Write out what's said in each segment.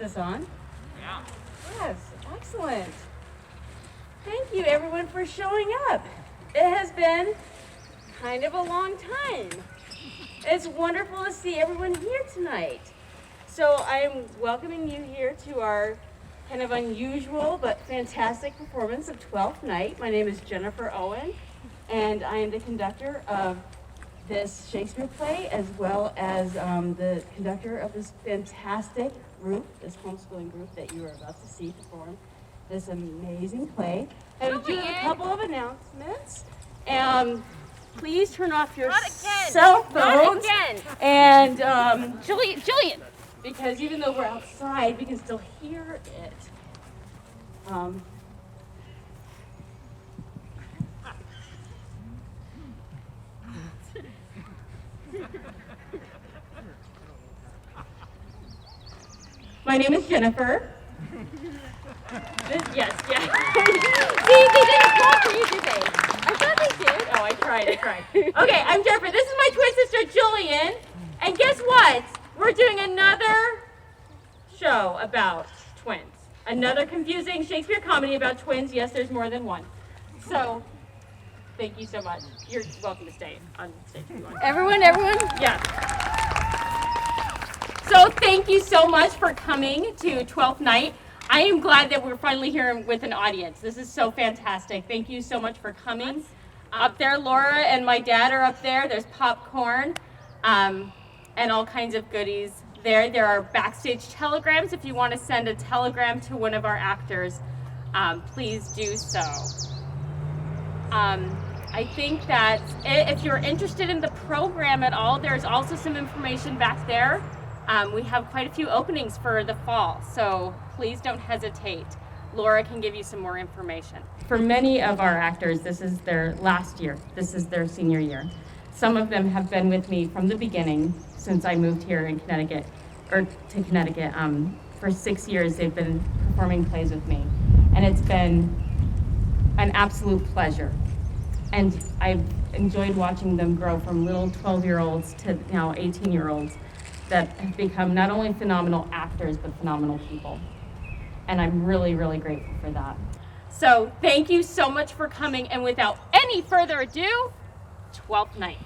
this on? Yeah. Yes, excellent. Thank you everyone for showing up. It has been kind of a long time. It's wonderful to see everyone here tonight. So I'm welcoming you here to our kind of unusual but fantastic performance of Twelfth Night. My name is Jennifer Owen, and I am the conductor of this Shakespeare play, as well as the conductor of this fantastic group, this homeschooling group that you are about to see perform this amazing play. I have to do a couple of announcements. Please turn off your cell phones. And Jillian, because even though we're outside, we can still hear it. My name is Jennifer. Yes. See, they didn't call for you, did they? I thought they did. Oh, I tried. Okay, I'm Jennifer. This is my twin sister, Jillian. And guess what? We're doing another show about twins. Another confusing Shakespeare comedy about twins. Yes, there's more than one. So, thank you so much. You're welcome to stay on stage if you want. Everyone? Yeah. So thank you so much for coming to 12th Night. I am glad that we're finally here with an audience. This is so fantastic. Thank you so much for coming. Up there, Laura and my dad are up there. There's popcorn and all kinds of goodies there. There are backstage telegrams. If you want to send a telegram to one of our actors, please do so. I think that if you're interested in the program at all, there's also some information back there. We have quite a few openings for the fall, so please don't hesitate. Laura can give you some more information. For many of our actors, this is their last year. This is their senior year. Some of them have been with me from the beginning, since I moved here in Connecticut. For 6 years, they've been performing plays with me, and it's been an absolute pleasure. And I've enjoyed watching them grow from little 12-year-olds to now 18-year-olds that have become not only phenomenal actors, but phenomenal people. And I'm really, really grateful for that. So thank you so much for coming, and without any further ado, 12th Night.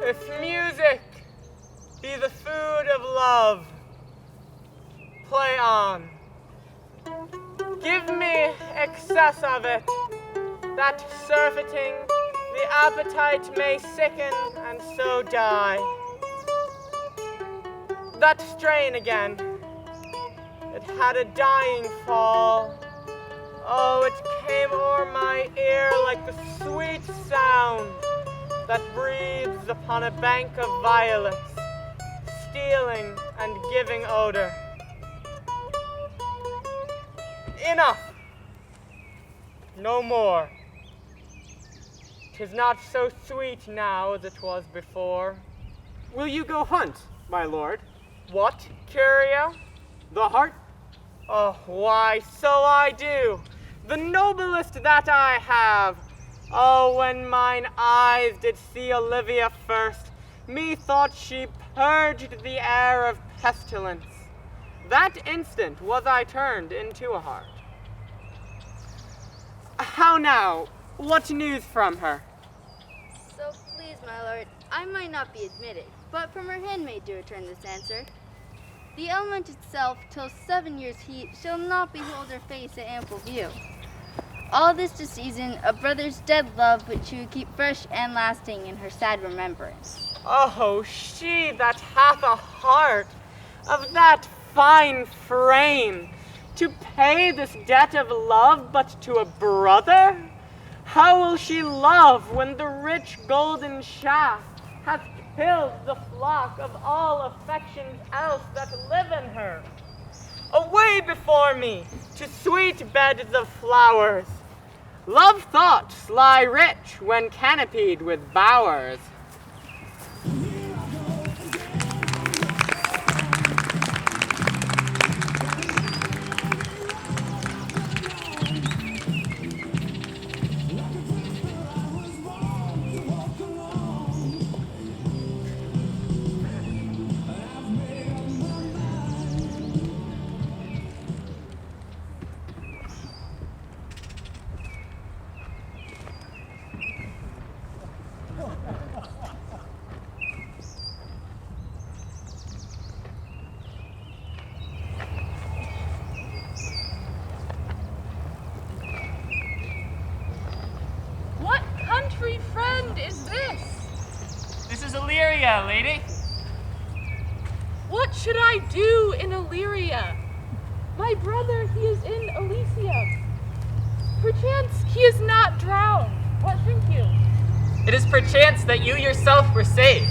If music be the food of love, play on. Give me excess of it, that surfeiting the appetite may sicken and so die. That strain again, it had a dying fall. Oh, it came o'er my ear like the sweet sound that breathes upon a bank of violets, stealing and giving odor. enough. No more. 'Tis not so sweet now as it was before. Will you go hunt, my lord? What, Curio? The hart? Oh, why, so I do. The noblest that I have. Oh, when mine eyes did see Olivia first, methought she purged the air of pestilence. That instant was I turned into a hart. How now? What news from her? So please, my lord, I might not be admitted, but from her handmaid do return this answer. The element itself, till 7 years' heat, shall not behold her face at ample view. All this to season a brother's dead love, which she would keep fresh and lasting in her sad remembrance. Oh, she that hath a heart of that fine frame, to pay this debt of love but to a brother? How will she love when the rich golden shaft hath killed the flock of all affections else that live in her? Away before me to sweet beds of flowers. Love thoughts lie rich when canopied with bowers. What country friend is this? This is Illyria, lady. What should I do in Illyria? My brother, he is in Elysium. Perchance he is not drowned. What think you? It is perchance that you yourself were saved.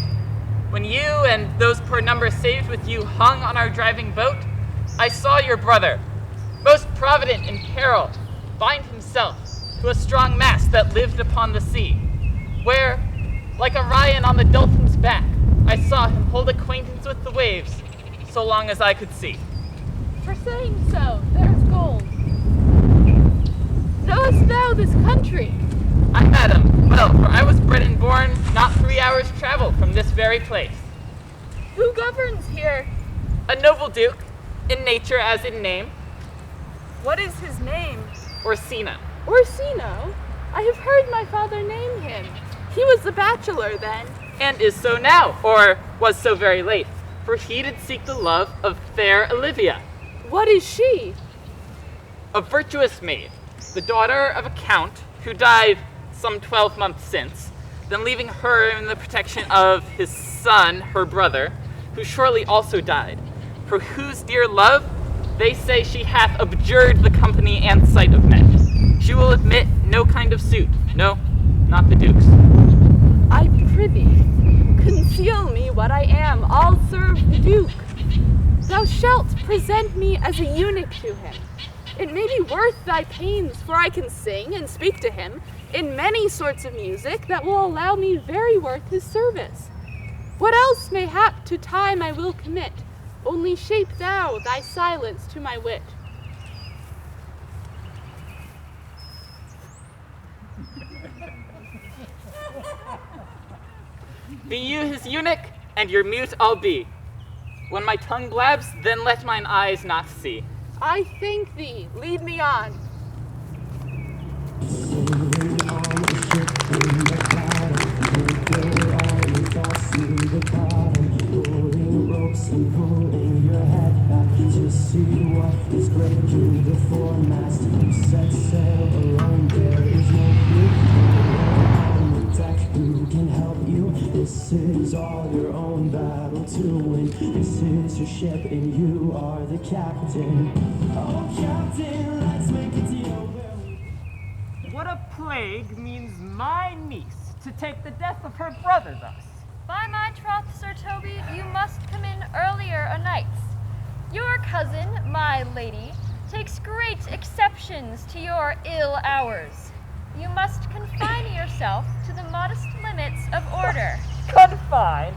When you and those poor numbers saved with you hung on our driving boat, I saw your brother, most provident in peril, bind himself to a strong mast that lived upon the sea, where, like Orion on the dolphin's back, I saw him hold acquaintance with the waves, so long as I could see. For saying so, there's gold. Knowest thou this country? I met him, well, for I was bred and born not 3 hours' travel from this very place. Who governs here? A noble duke, in nature as in name, What is his name? Orsino. Orsino? I have heard my father name him. He was a bachelor then. And is so now, or was so very late, for he did seek the love of fair Olivia, What is she? a virtuous maid, the daughter of a count who died some 12 months since, then leaving her in the protection of his son, her brother, who surely also died, for whose dear love they say she hath abjured the company and sight of men. She will admit no kind of suit, no, not the duke's. I prithee, conceal me what I am, I'll serve the Duke. Thou shalt present me as a eunuch to him. It may be worth thy pains, for I can sing and speak to him in many sorts of music that will allow me very worth his service. What else mayhap to time I will commit, only shape thou thy silence to my wit. Be you his eunuch, and your mute I'll be. When my tongue blabs, then let mine eyes not see. I thank thee, lead me on. And pulling your head back to see what is breaking the foremast. You set sail alone, there is no crew on the deck who can help you. This is all your own battle to win. This is your ship and you are the captain. Oh, captain, let's make a deal. What a plague means my niece to take the death of her brother thus? By my troth, Sir Toby, you must come in earlier o' nights. Your cousin, my lady, takes great exceptions to your ill hours. You must confine yourself to the modest limits of order. Confine?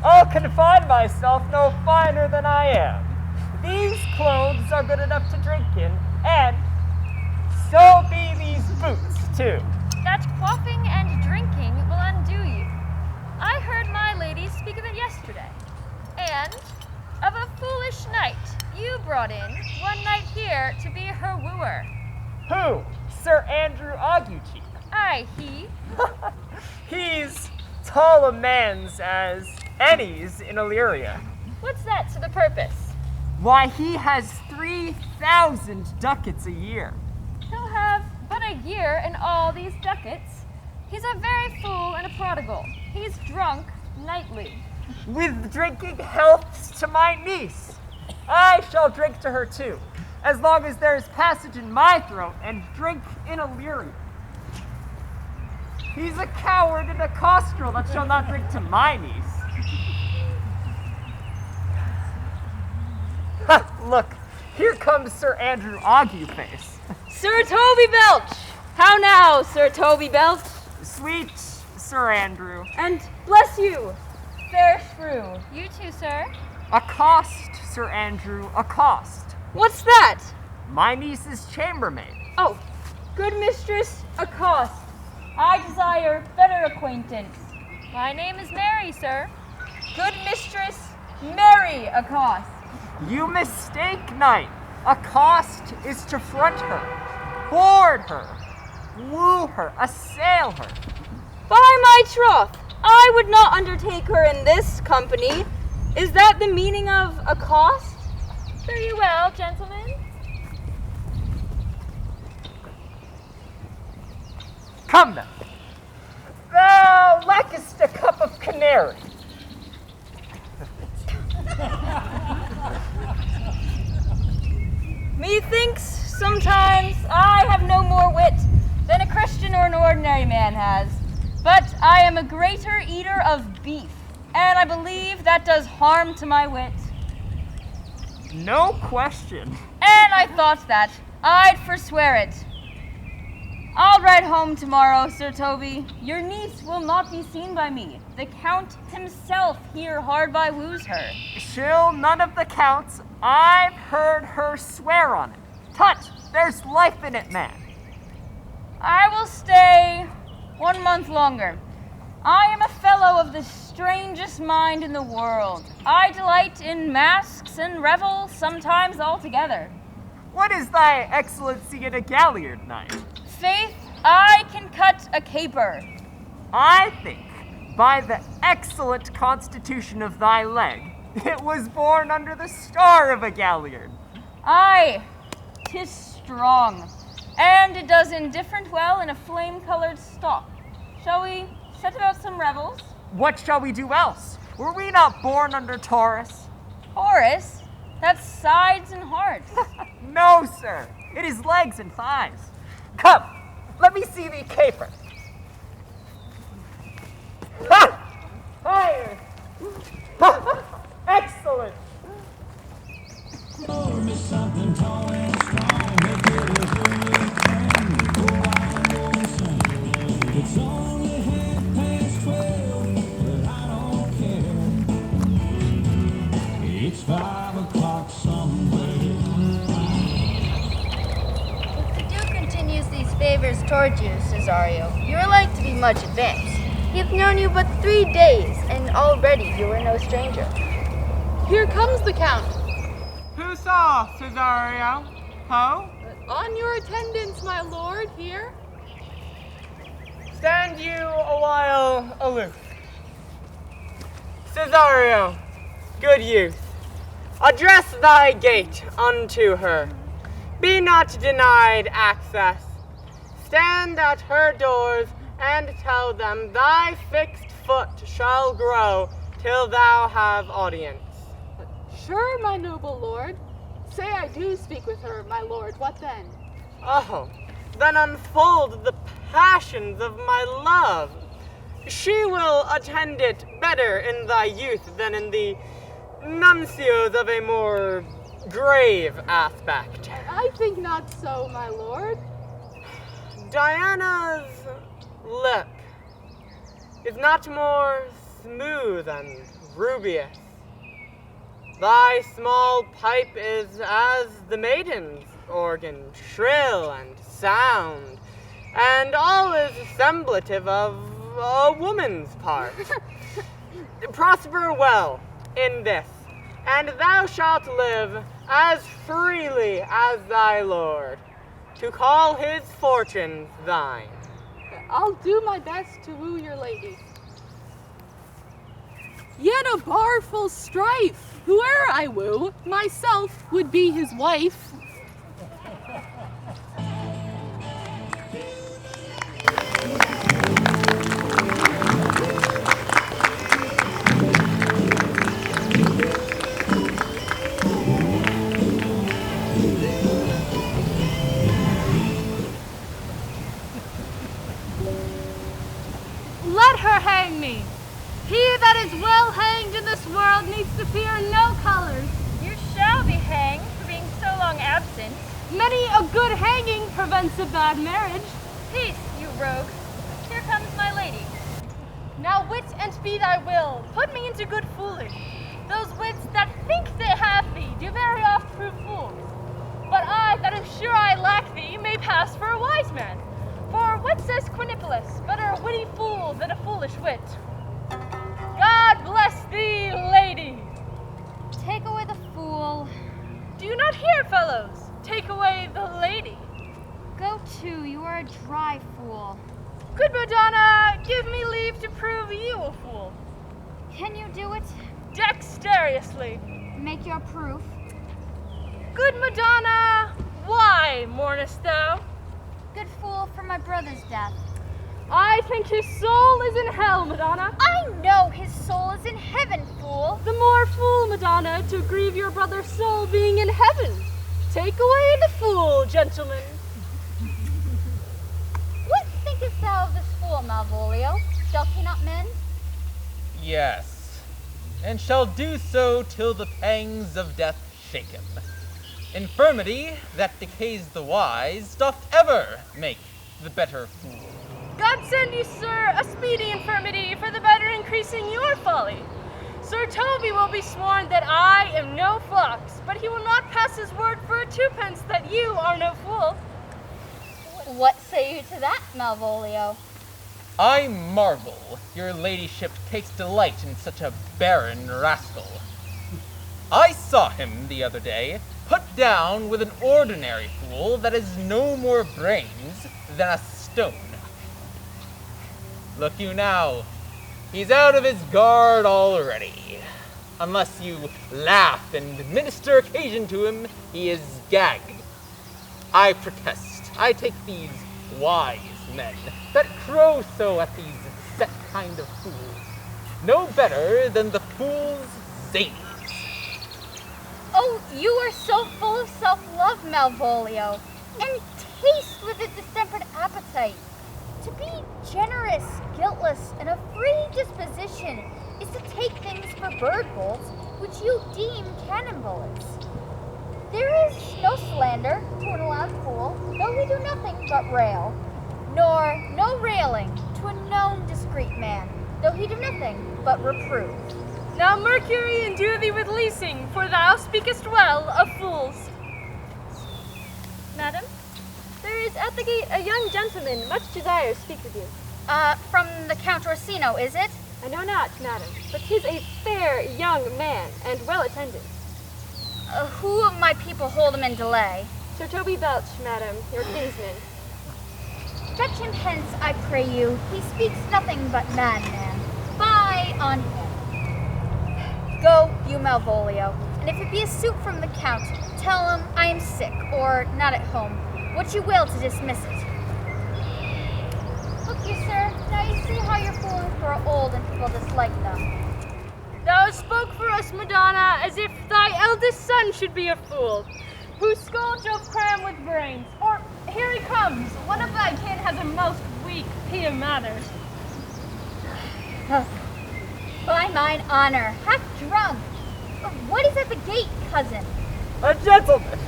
I'll confine myself no finer than I am. These clothes are good enough to drink in, and so be these boots, too. That quaffing and drinking will undo you. I heard my lady speak of it yesterday. And of a foolish knight you brought in one night here to be her wooer. Who? Sir Andrew Aguecheek. Aye, he. He's tall a man's as any's in Illyria. What's that to the purpose? Why, he has 3,000 ducats a year. He'll have but a year and all these ducats. He's a very fool and a prodigal. He's drunk nightly. With drinking healths to my niece. I shall drink to her too, as long as there is passage in my throat and drink in Illyria. He's a coward and a costrel that shall not drink to my niece. Ha! Look, here comes Sir Andrew Agueface. Sir Toby Belch! How now, Sir Toby Belch? Sweet Sir Andrew. And bless you, fair shrew. You too, sir. Accost, Sir Andrew, accost. What's that? My niece's chambermaid. Oh, good mistress, accost. I desire better acquaintance. My name is Mary, sir. Good mistress, Mary accost. You mistake, knight. Accost is to front her, board her, woo her, assail her. By my troth, I would not undertake her in this company. Is that the meaning of accost? Fare you well, gentlemen. Come then. Thou lackest a cup of canary. Methinks sometimes I have no more wit than a Christian or an ordinary man has. But I am a greater eater of beef, and I believe that does harm to my wit. No question. And I thought that I'd forswear it. I'll ride home tomorrow, Sir Toby. Your niece will not be seen by me. The Count himself here hard by woos her. She'll none of the counts. I've heard her swear on it. Tut, there's life in it, man. I will stay 1 month longer. I am a fellow of the strangest mind in the world. I delight in masques and revel, sometimes altogether. What is thy excellency in a galliard, knight? Faith, I can cut a caper. I think, by the excellent constitution of thy leg, it was born under the star of a galliard. Aye, 'tis strong, and it does indifferent well in a flame-colored stock. Shall we set about some revels? What shall we do else? Were we not born under Taurus? Horus? That's sides and hearts. No, sir. It is legs and thighs. Come, let me see thee caper. Ha! Higher! Ha! Excellent! It's only 12:30, but I don't care. It's 5 o'clock somewhere. If the Duke continues these favors toward you, Cesario, you are like to be much advanced. He hath known you but 3 days, and already you are no stranger. Here comes the Count. Who saw, Cesario? Ho? On your attendance, my lord, here. Stand you a while aloof. Cesario, good youth, address thy gate unto her. Be not denied access. Stand at her doors and tell them thy fixed foot shall grow till thou have audience. Sure, my noble lord. Say I do speak with her, my lord, what then? Oh, then unfold the passions of my love. She will attend it better in thy youth than in the nuncios of a more grave aspect. I think not so, my lord. Diana's lip is not more smooth and rubious. Thy small pipe is as the maiden's organ, shrill and sound, and all is assemblative of a woman's part. Prosper well in this, and thou shalt live as freely as thy lord, to call his fortunes thine. I'll do my best to woo your lady. Yet a bar full strife, whoe'er I woo, myself would be his wife. Let her hang me. He that is well hanged in this world needs to fear no colors. You shall be hanged for being so long absent. Many a good hanging prevents a bad marriage. Peace, you rogue. Here comes my lady. Now wit and speed I will, put me into good foolish. Those wits that think they have thee do very oft prove fools. But I that am sure I lack thee may pass for a wise man. For what says Quinipolis, better a witty fool than a foolish wit? God bless thee, lady! Take away the fool. Do you not hear, fellows? Take away the lady. Go to, you are a dry fool. Good Madonna, give me leave to prove you a fool. Can you do it? Dexterously. Make your proof. Good Madonna, why mournest thou? Good fool, for my brother's death. I think his soul is in hell, Madonna. I know his soul is in heaven, fool. The more fool, Madonna, to grieve your brother's soul being in heaven. Take away the fool, gentlemen. What thinkest thou of this fool, Malvolio? Doth he not mend? Yes, and shall do so till the pangs of death shake him. Infirmity that decays the wise doth ever make the better fool. God send you, sir, a speedy infirmity for the better increasing your folly. Sir Toby will be sworn that I am no fox, but he will not pass his word for a twopence that you are no fool. What say you to that, Malvolio? I marvel your ladyship takes delight in such a barren rascal. I saw him the other day put down with an ordinary fool that has no more brains than a stone. Look you now, he's out of his guard already. Unless you laugh and minister occasion to him, he is gagged. I protest, I take these wise men that crow so at these set kind of fools no better than the fool's zanies. Oh, you are so full of self-love, Malvolio, and taste with a distempered appetite. To be generous, guiltless, and of free disposition is to take things for bird bolts which you deem cannon bullets. There is no slander to an allowed fool, though he do nothing but rail, nor no railing to a known discreet man, though he do nothing but reprove. Now Mercury endue thee with leasing, for thou speakest well of fools. Madam, there is at the gate a young gentleman much desires to speak with you. From the Count Orsino, is it? I know not, madam, but 'tis a fair young man, and well attended. Who of my people hold him in delay? Sir Toby Belch, madam, your kinsman. Fetch him hence, I pray you. He speaks nothing but madman. Fie on him. Go, you Malvolio, and if it be a suit from the Count, tell him I am sick, or not at home. What you will to dismiss it. Look you, sir, now you see how your fools grow old and people dislike them. Thou spoke for us, Madonna, as if thy eldest son should be a fool, whose skull doth cram with brains. Or, here he comes, one of thy kin has a most weak pea manners. By mine honor, half drunk. What is at the gate, cousin? A gentleman.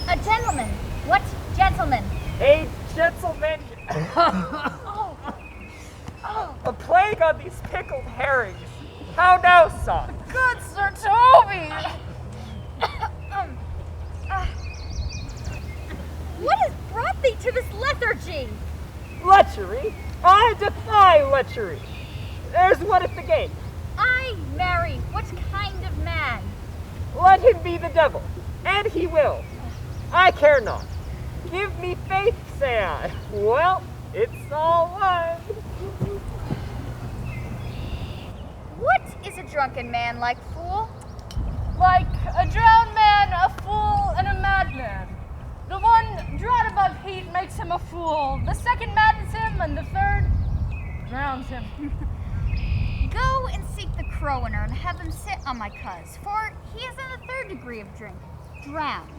A gentleman. What gentleman? A gentleman. A plague on these pickled herrings. How now, son? Good Sir Toby! What has brought thee to this lethargy? Lechery? I defy lechery. There's one at the gate. I marry. What kind of man? Let him be the devil, and he will. I care not. Give me faith, say I. Well, it's all one. What is a drunken man like, fool? Like a drowned man, a fool, and a madman. The one drawn above heat makes him a fool. The second maddens him, and the third drowns him. Go and seek the crowiner and have him sit on my cuz, for he is in the 3rd degree of drink, drowned.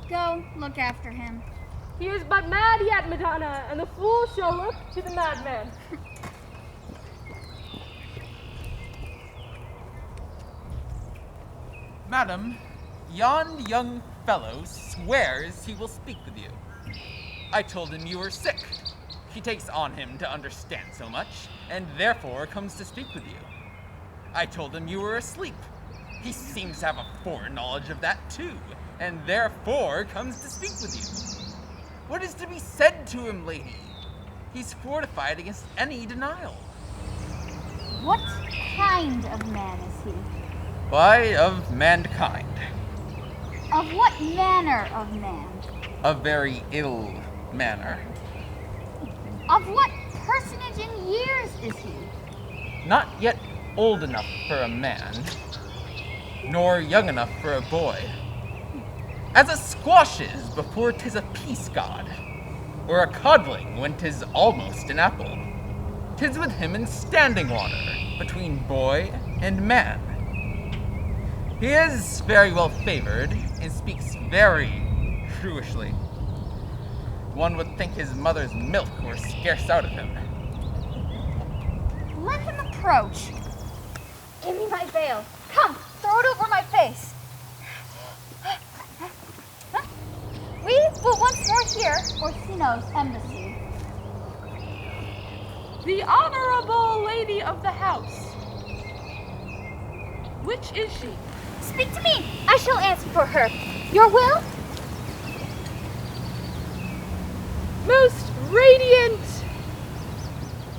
Go, look after him. He is but mad yet, Madonna, and the fool shall look to the madman. Madam, yon young fellow swears he will speak with you. I told him you were sick. He takes on him to understand so much, and therefore comes to speak with you. I told him you were asleep. He seems to have a foreknowledge of that too, and therefore comes to speak with you. What is to be said to him, lady? He's fortified against any denial. What kind of man is he? Why, of mankind. Of what manner of man? A very ill manner. Of what personage in years is he? Not yet old enough for a man, nor young enough for a boy. As a squash is before 'tis a peace god, or a codling when 'tis almost an apple. 'Tis with him in standing water, between boy and man. He is very well favored, and speaks very shrewishly. One would think his mother's milk were scarce out of him. Let him approach. Give me my veil. Come, throw it over my face. We will once more hear Orsino's embassy. The honorable lady of the house. Which is she? Speak to me. I shall answer for her. Your will? Most radiant,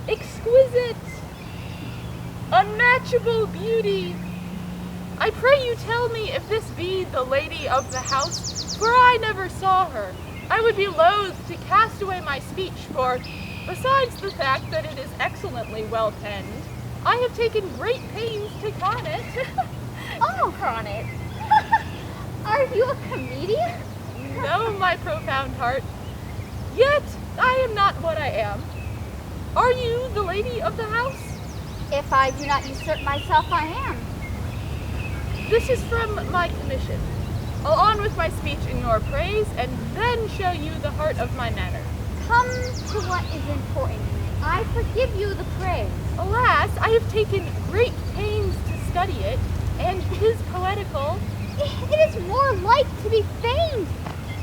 exquisite, unmatchable beauty. I pray you tell me if this be the lady of the house, for I never saw her. I would be loath to cast away my speech, for besides the fact that it is excellently well penned, I have taken great pains to con it. Oh, con it. Are you a comedian? No, my profound heart. Yet I am not what I am. Are you the lady of the house? If I do not usurp myself, I am. This is from my commission. I'll on with my speech in your praise, and then show you the heart of my manner. Come to what is important. I forgive you the praise. Alas, I have taken great pains to study it, and 'tis poetical. It is more like to be feigned.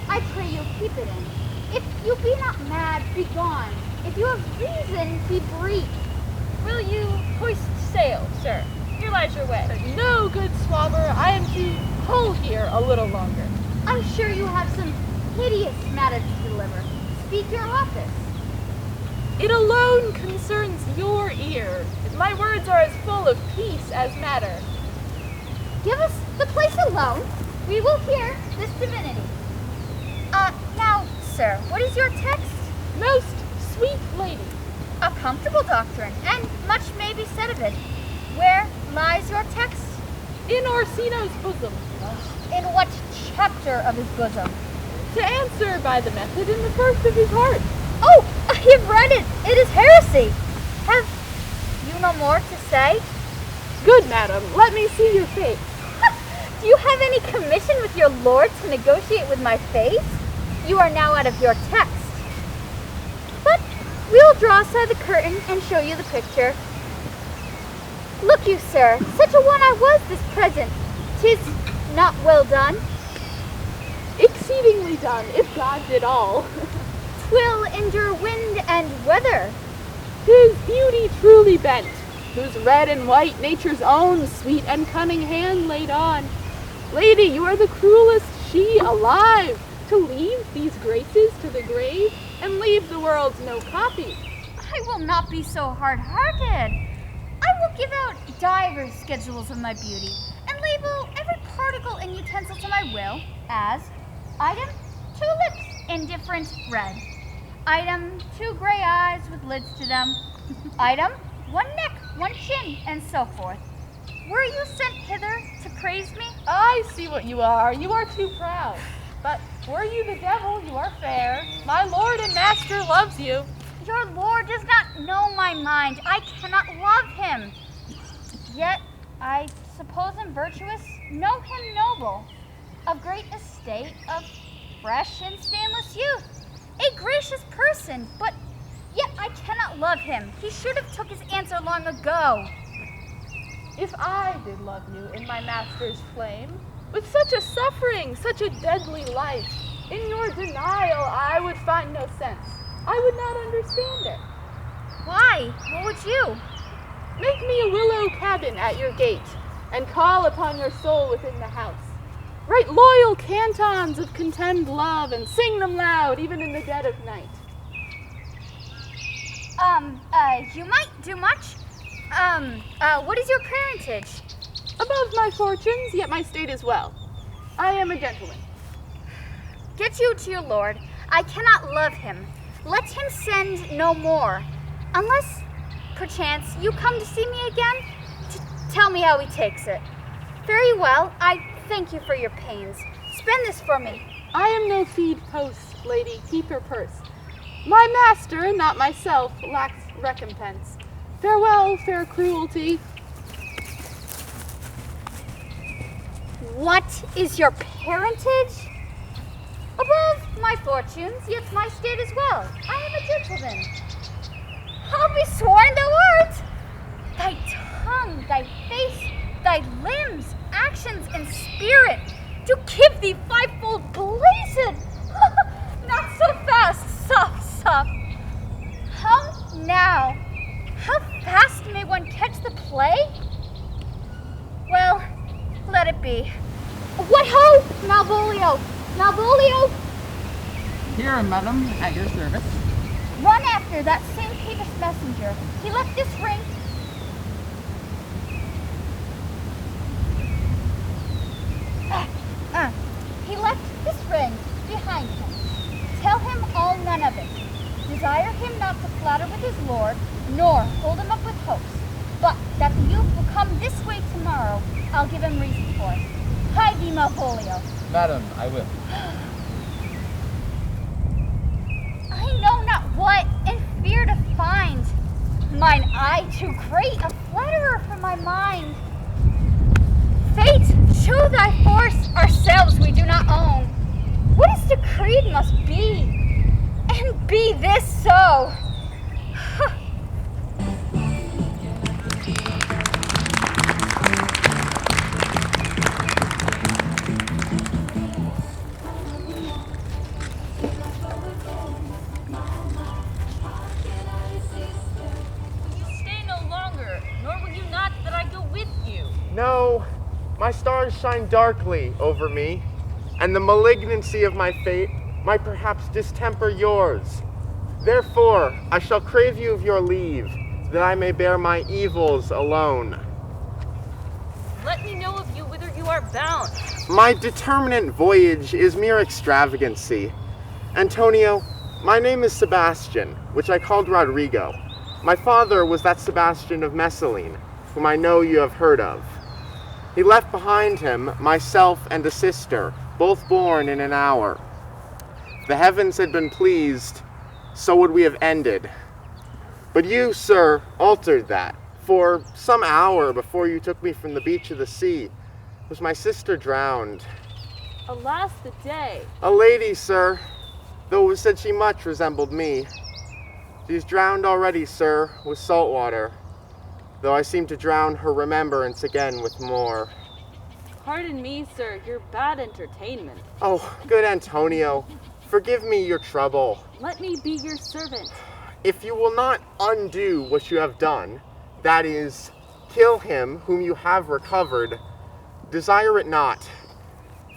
I pray you keep it in. If you be not mad, be gone. If you have reason, be brief. Will you hoist sail, sir? Here lies your way. No, good swabber, I am to pull here a little longer. I'm sure you have some hideous matter to deliver. Speak your office. It alone concerns your ear. My words are as full of peace as matter. Give us the place alone. We will hear this divinity. Now, sir, what is your text? Most sweet lady. A comfortable doctrine, and much may be said of it. Where lies your text? In Orsino's bosom. In what chapter of his bosom? To answer by the method in the first of his heart. Oh, I have read it. It is heresy. Have you no more to say? Good madam, let me see your face. Do you have any commission with your lord to negotiate with my face? You are now out of your text. But we will draw aside the curtain and show you the picture. Look you, sir, such a one I was this present. 'Tis not well done? Exceedingly done, if God did all. 'Twill endure wind and weather. 'Tis beauty truly bent, whose red and white nature's own sweet and cunning hand laid on. Lady, you are the cruelest she alive, to leave these graces to the grave, and leave the world's no copy. I will not be so hard-hearted. I will give out divers schedules of my beauty, and label every particle and utensil to my will as item 2 lips indifferent red, item 2 gray eyes with lids to them, item 1 neck, 1 chin, and so forth. Were you sent hither to praise me? I see what you are too proud. But were you the devil, you are fair. My lord and master loves you. Your lord does not know my mind. I cannot love him. Yet, I suppose him virtuous, know him noble, of great estate, of fresh and stainless youth, a gracious person, but yet I cannot love him. He should have took his answer long ago. If I did love you in my master's flame, with such a suffering, such a deadly life, in your denial I would find no sense. I would not understand it. Why? What would you? Make me a willow cabin at your gate, and call upon your soul within the house. Write loyal cantons of contemned love, and sing them loud, even in the dead of night. You might do much. What is your parentage? Above my fortunes, yet my state is well. I am a gentleman. Get you to your lord. I cannot love him. Let him send no more. Unless, perchance, you come to see me again to tell me how he takes it. Very well, I thank you for your pains. Spend this for me. I am no feed post, lady. Keep your purse. My master, not myself, lacks recompense. Farewell, fair cruelty. What is your parentage? Above my fortunes, yet my state as well. I am a gentleman. I'll be sworn thou art. Thy tongue, thy face, thy limbs, actions, and spirit do give thee fivefold blazon. Not so fast, soft, soft. How now? How fast may one catch the play? Well, let it be. What ho, Malvolio! Malvolio! Here, madam, at your service. Run after that same Peter's messenger. He left this ring. He left this ring behind him. Tell him all none of it. Desire him not to flatter with his lord, nor hold him up with hopes, but that the youth will come this way tomorrow. I'll give him reason for it. Hide thee, Malvolio. Madam, I will. I know not what, and fear to find. Mine eye too great, a flatterer for my mind. Fate, show thy force, ourselves we do not own. What is decreed must be, and be this so. No, my stars shine darkly over me, and the malignancy of my fate might perhaps distemper yours. Therefore, I shall crave you of your leave, that I may bear my evils alone. Let me know of you whither you are bound. My determinate voyage is mere extravagancy. Antonio, my name is Sebastian, which I called Rodrigo. My father was that Sebastian of Messaline, whom I know you have heard of. He left behind him myself and a sister, both born in an hour. If the heavens had been pleased, so would we have ended. But you, sir, altered that. For some hour before you took me from the beach of the sea, was my sister drowned. Alas the day. A lady, sir, though it was said she much resembled me. She's drowned already, sir, with salt water, though I seem to drown her remembrance again with more. Pardon me, sir, your bad entertainment. Oh, good Antonio, forgive me your trouble. Let me be your servant. If you will not undo what you have done, that is, kill him whom you have recovered, desire it not.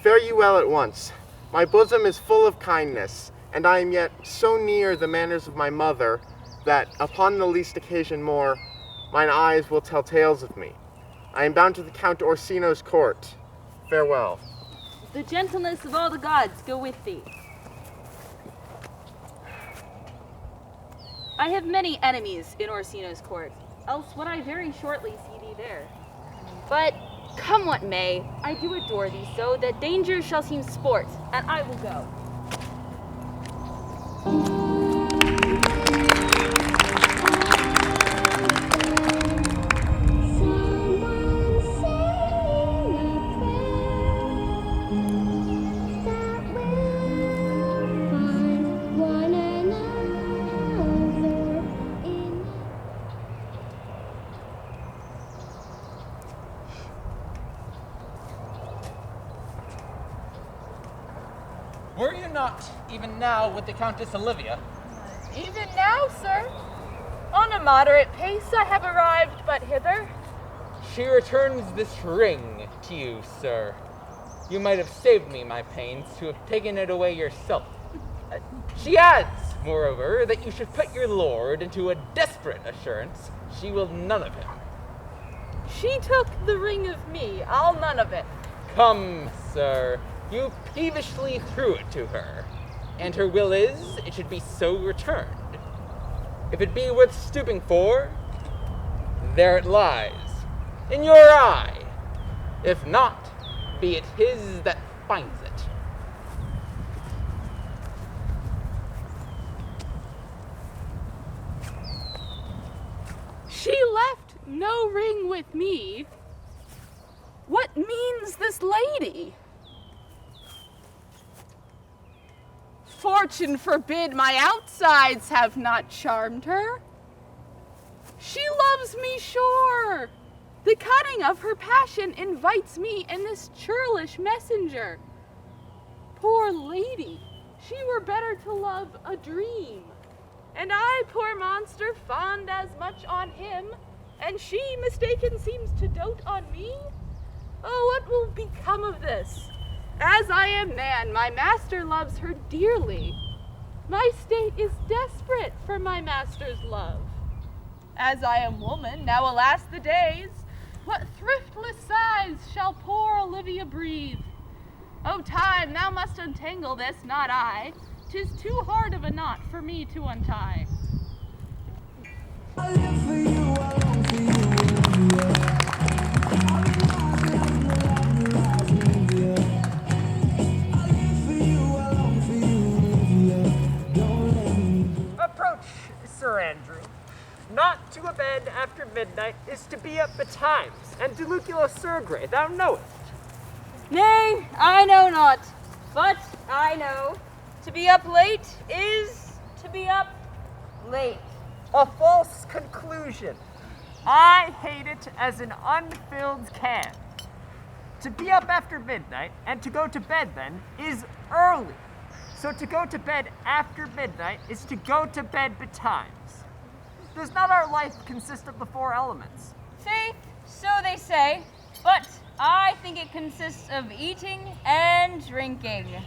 Fare you well at once. My bosom is full of kindness, and I am yet so near the manners of my mother, that upon the least occasion more, mine eyes will tell tales of me. I am bound to the Count Orsino's court. Farewell. The gentleness of all the gods go with thee. I have many enemies in Orsino's court, else would I very shortly see thee there. But come what may, I do adore thee so that danger shall seem sport, and I will go. Were you not even now with the Countess Olivia? Even now, sir. On a moderate pace I have arrived but hither. She returns this ring to you, sir. You might have saved me my pains to have taken it away yourself. She adds, moreover, that you should put your lord into a desperate assurance she will none of him. She took the ring of me, I'll none of it. Come, sir. You peevishly threw it to her, and her will is it should be so returned. If it be worth stooping for, there it lies, in your eye. If not, be it his that finds it. She left no ring with me. What means this lady? Fortune forbid my outsides have not charmed her. She loves me sure. The cunning of her passion invites me in this churlish messenger. Poor lady, she were better to love a dream. And I, poor monster, fond as much on him, and she mistaken seems to dote on me. Oh, what will become of this? As I am man, my master loves her dearly. My state is desperate for my master's love. As I am woman, now alas the days, what thriftless sighs shall poor Olivia breathe? O time, thou must untangle this, not I. 'Tis too hard of a knot for me to untie. I live for you, I long for you, Approach, Sir Andrew. Not to abed after midnight is to be up betimes, and Delucula Surgre, thou knowest. Nay, I know not, but I know to be up late is to be up late. A false conclusion. I hate it as an unfilled can. To be up after midnight and to go to bed then is early. So to go to bed after midnight is to go to bed betimes. Does not our life consist of the four elements? Faith, so they say, but I think it consists of eating and drinking.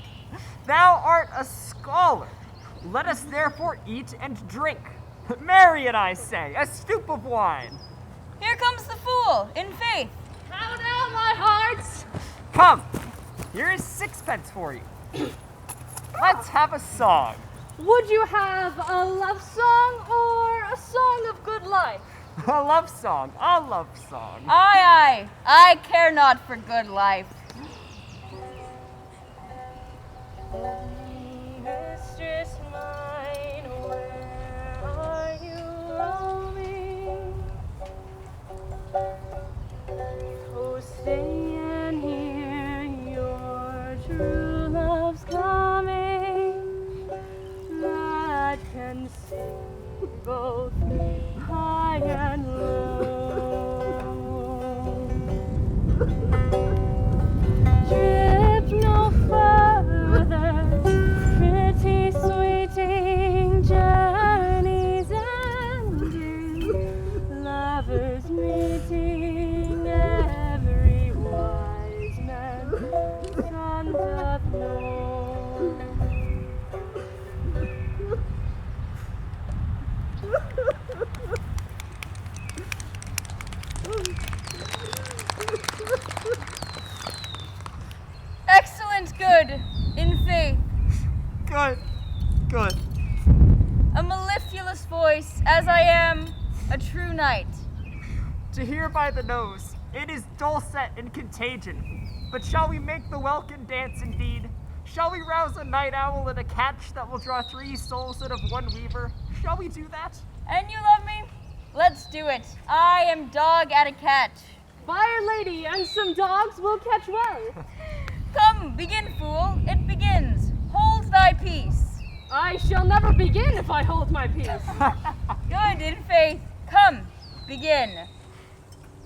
Thou art a scholar. Let us therefore eat and drink. Marry it, I say, a stoup of wine. Here comes the fool, in faith. How now, my hearts? Come, here is sixpence for you. Let's have a song. Would you have a love song or a song of good life? A love song, a love song. Aye, I care not for good life. Mistress mine, where are you roaming? Oh, stay and hear your true love's coming, that can sing both high and low. good in faith. Good. A mellifluous voice, as I am a true knight. To hear by the nose, it is dulcet and contagion. But shall we make the welkin dance indeed? Shall we rouse a night owl in a catch that will draw 3 souls out of 1 weaver? Shall we do that? And you love me? Let's do it. I am dog at a catch. Fire lady and some dogs will catch well. Come, begin, fool. It begins. Hold thy peace. I shall never begin if I hold my peace. Good in faith. Come, begin.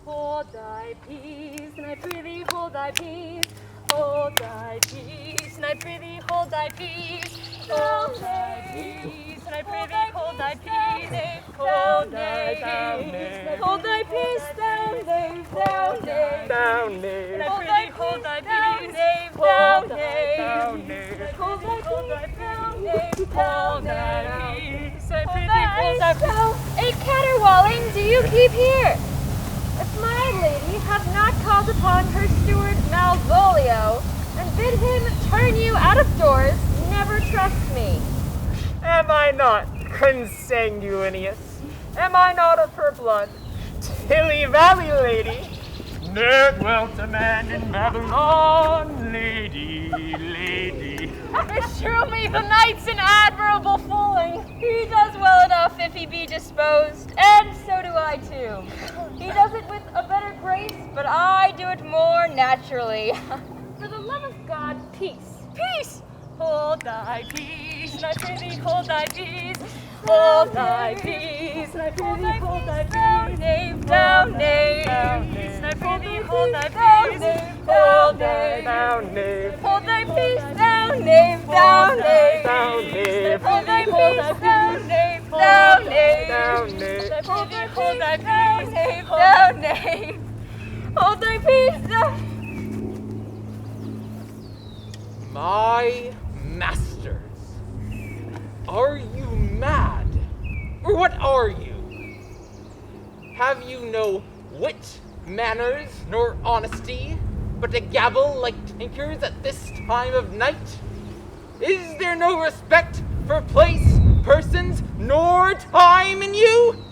Hold thy peace, and I prithee hold thy peace. Hold thy peace, and I prithee hold thy peace. Hold thy peace, and I prithee hold thy peace. Hold thy peace, hold thy peace, down, knave, down, knave. Down, knave. And I prithee hold thy peace, down, knave. Hold thy peace, down, knave, down, knave. I prithee hold thy peace. A caterwauling do you keep here? If my lady have not called upon her steward Malvolio and bid him turn you out of doors, never trust me. Am I not consanguineous? Am I not of her blood? Tilly Valley lady. There dwelt a man in Babylon, lady. Beshrew me, the knight's an admirable fooling. He does well enough if he be disposed, and so do I too. He does it with a better grace, but I do it more naturally. For the love of God, peace. Peace! Hold thy peace, and I prithee hold thy peace. Hold thy peace, and I prithee hold thy peace. Down, knave, down, knave. And I prithee hold thy peace. Hold thy Down, knave. Hold thy peace, down, knave, down, knave. Down, knave. Hold thy peace, down, knave, down, knave. Down, knave. Hold thy Down, peace, knave, down, knave. Hold thy peace, down. My masters, are you mad? Or what are you? Have you no wit, manners, nor honesty, but to gabble like tinkers at this time of night? Is there no respect for place, persons, nor time in you?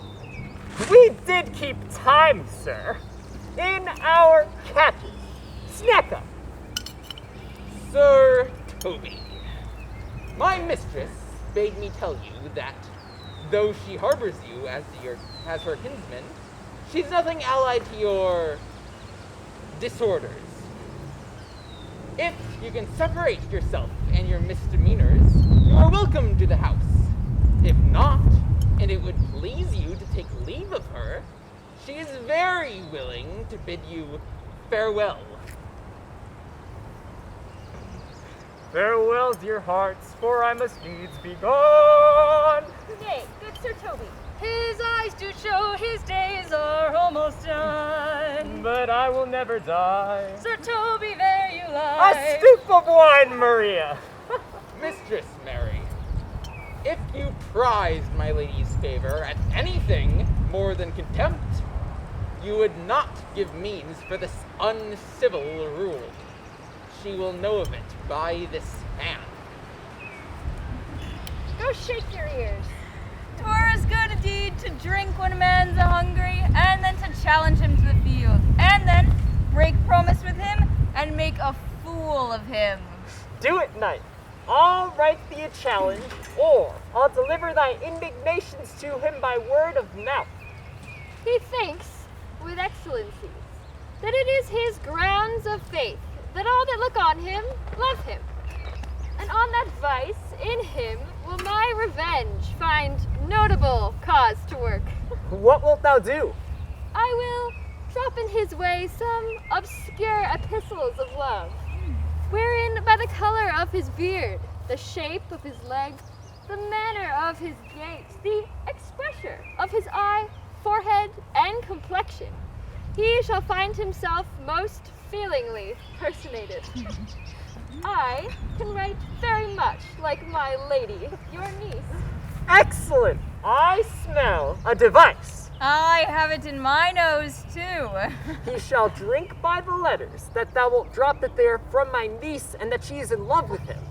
We did keep time, sir. In our catches. Snack up. Sir Toby, my mistress bade me tell you that, though she harbors you as her kinsman, she's nothing allied to your disorders. If you can separate yourself and your misdemeanors, you are welcome to the house. If not, and it would please you to take leave of her, she is very willing to bid you farewell. Farewell, dear hearts, for I must needs be gone. Nay, good Sir Toby. His eyes do show his days are almost done. But I will never die. Sir Toby, there you lie. A stoup of wine, Maria. Mistress Mary, if you prized my lady's favor at anything more than contempt, you would not give means for this uncivil rule. She will know of it by this hand. Go shake your ears. 'Twere as good a deed to drink when a man's a-hungry, and then to challenge him to the field, and then break promise with him, and make a fool of him. Do it, knight. I'll write thee a challenge, or I'll deliver thy indignations to him by word of mouth. He thinks, with excellencies, that it is his grounds of faith that all that look on him love him. And on that vice in him will my revenge find notable cause to work. What wilt thou do? I will drop in his way some obscure epistles of love, wherein by the color of his beard, the shape of his leg, the manner of his gait, the expression of his eye, forehead, and complexion, he shall find himself most feelingly personated. I can write very much like my lady, your niece. Excellent! I smell a device. I have it in my nose, too. He shall drink by the letters, that thou wilt drop that they are from my niece, and that she is in love with him.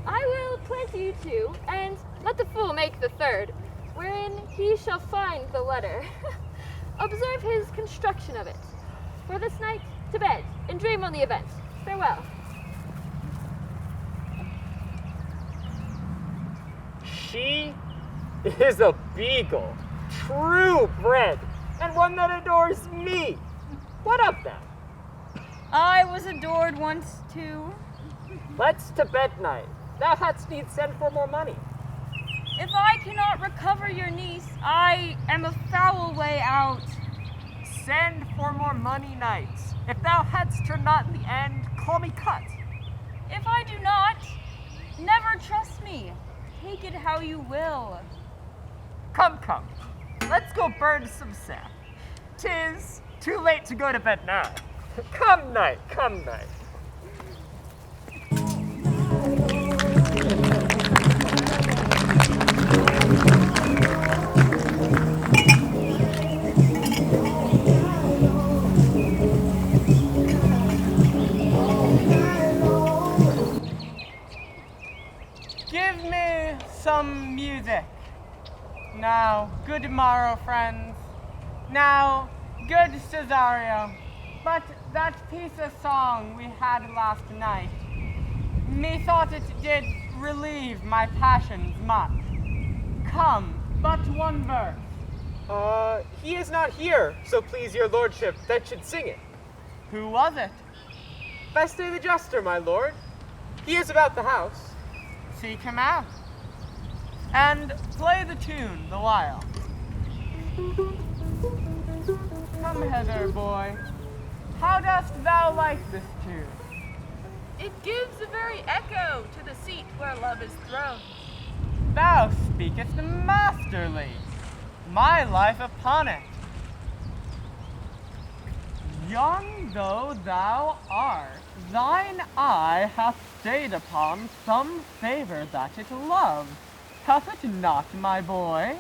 I will plant you two, and let the fool make the third, wherein he shall find the letter. Observe his construction of it. For this night, to bed, and dream on the event. Farewell. She is a beagle, true bred, and one that adores me. What of that? I was adored once, too. Let's to bed night. Thou hadst need send for more money. If I cannot recover your niece, I am a foul way out. Send for more money nights. If thou hadst her not in the end, call me cut. If I do not, never trust me. Take it how you will. Come, come. Let's go burn some sap. 'Tis too late to go to bed now. Come night, come night. Give me some music. Now, good morrow, friends. Now, good Cesario. But that piece of song we had last night, methought it did relieve my passions much. Come, but one verse. He is not here, so please your lordship, that should sing it. Who was it? Feste the Jester, my lord. He is about the house. Seek him out. And play the tune the while. Come hither, boy. How dost thou like this tune? It gives a very echo to the seat where love is thrown. Thou speakest masterly. My life upon it. Young though thou art, thine eye hath stayed upon some favor that it loves. Hath it not, my boy?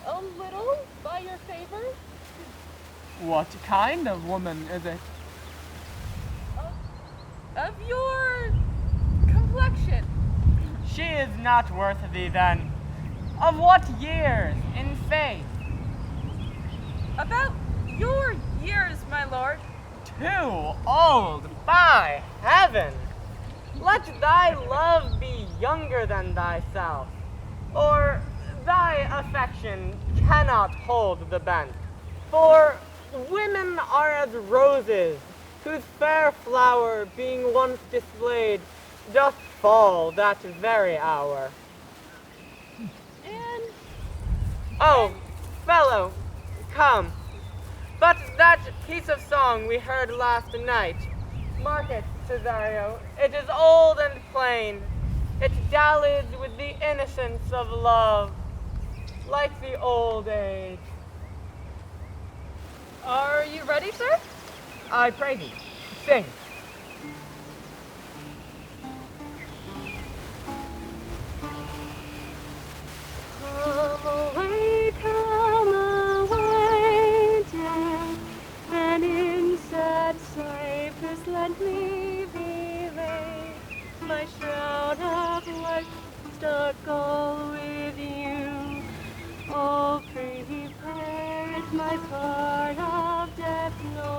A little, by your favor? What kind of woman is it? Of your complexion. She is not worth thee then. Of what years, in faith? About your years, my lord. Too old, by heaven! Let thy love be younger than thyself, or thy affection cannot hold the bent. For women are as roses, whose fair flower, being once displayed, doth fall that very hour. And Oh, fellow, come. But that piece of song we heard last night, mark it, Cesario, it is old and plain. It dallies with the innocence of love, like the old age. are you ready, sir? I pray thee, sing. Come away, dear, and in sad cypress let me be laid. My shroud of life stuck all with you. Oh, prepared my part of death, no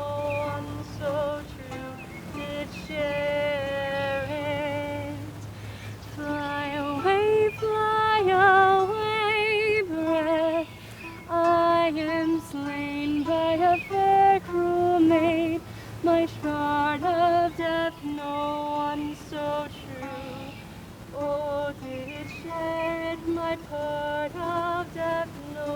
one so true did share it. Fly away, breath. I am slain by a fair cruel maid. My shroud of death, no one so true. Oh, did share it, my part of death, no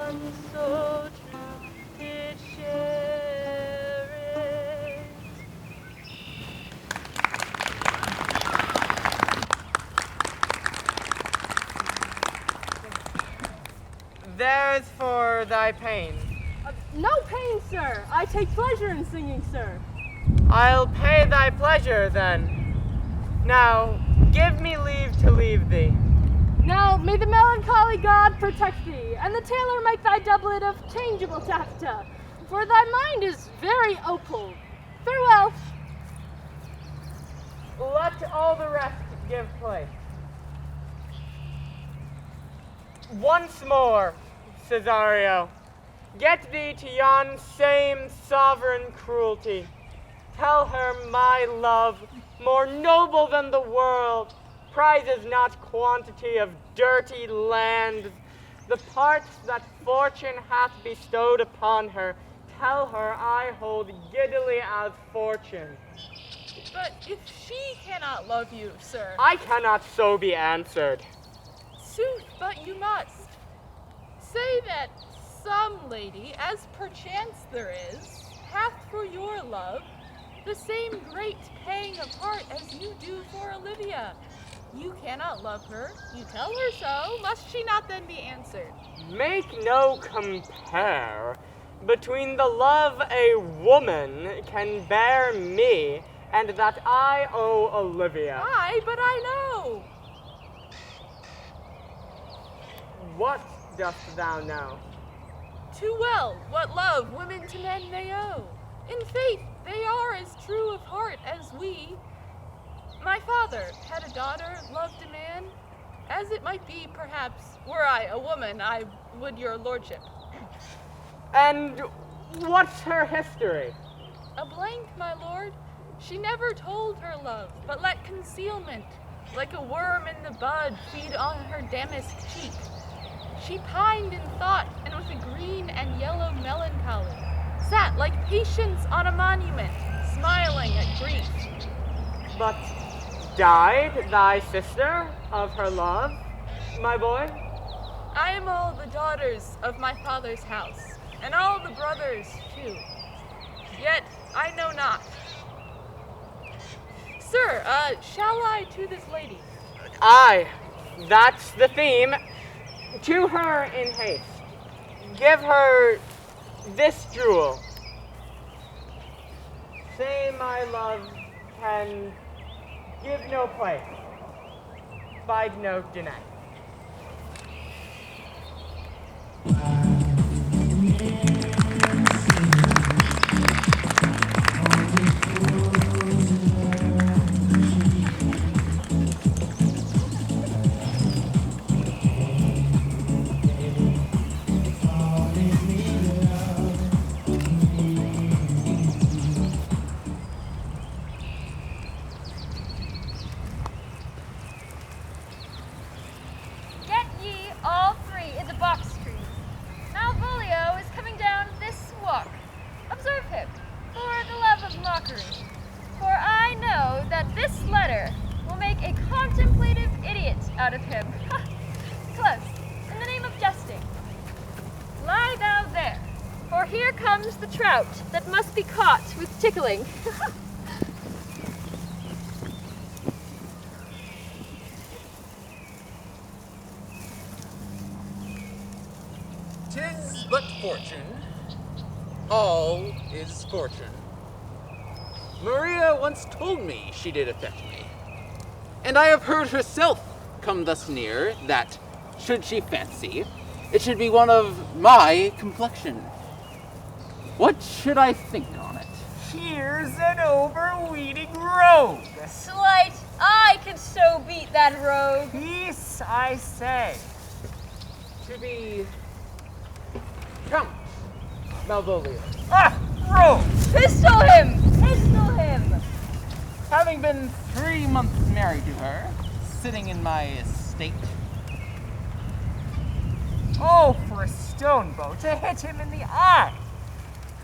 one so true did share it. There's for thy pain. No pain, sir. I take pleasure in singing, sir. I'll pay thy pleasure then. Now, give me leave to leave thee. Now may the melancholy god protect thee, and the tailor make thy doublet of changeable taffeta, for thy mind is very opal. Farewell. Let all the rest give place. Once more, Cesario, get thee to yon same sovereign cruelty. Tell her my love, more noble than the world, prizes not quantity of dirty lands, the parts that fortune hath bestowed upon her. Tell her I hold giddily as fortune. But if she cannot love you, sir. I cannot so be answered. Sooth, but you must. Say that some lady, as perchance there is, hath for your love the same great pang of heart as you do for Olivia. You cannot love her. You tell her so. Must she not then be answered? Make no compare between the love a woman can bear me and that I owe Olivia. Aye, but I know. What dost thou know? Too well what love women to men they owe. In faith, they are as true of heart as we. My father had a daughter, loved a man, as it might be, perhaps, were I a woman, I would your lordship. And what's her history? A blank, my lord. She never told her love, but let concealment, like a worm in the bud, feed on her damask cheek. She pined in thought, and with a green and yellow melancholy, sat like patience on a monument, smiling at grief. But died thy sister of her love, my boy? I am all the daughters of my father's house, and all the brothers too. Yet I know not. Sir, shall I to this lady? Aye, that's the theme. To her in haste. Give her this jewel. Say my love can give no place, bide no deny. Get ye all three in the box trees. Malvolio is coming down this walk. Observe him, for the love of mockery. For I know that this letter will make a contemplative idiot out of him. Close, in the name of jesting. Lie thou there, for here comes the trout that must be caught with tickling. "'Tis but fortune. All is fortune. Maria once told me she did affect me. And I have heard herself come thus near that, should she fancy, it should be one of my complexion. What should I think on it? Here's an overweening rogue. Slight, I could so beat that rogue. Peace, I say. To be Count Malvolio. Ah, rogue! Pistol him! Pistol him! Having been 3 months married to her, sitting in my estate. Oh, for a stone bow to hit him in the eye.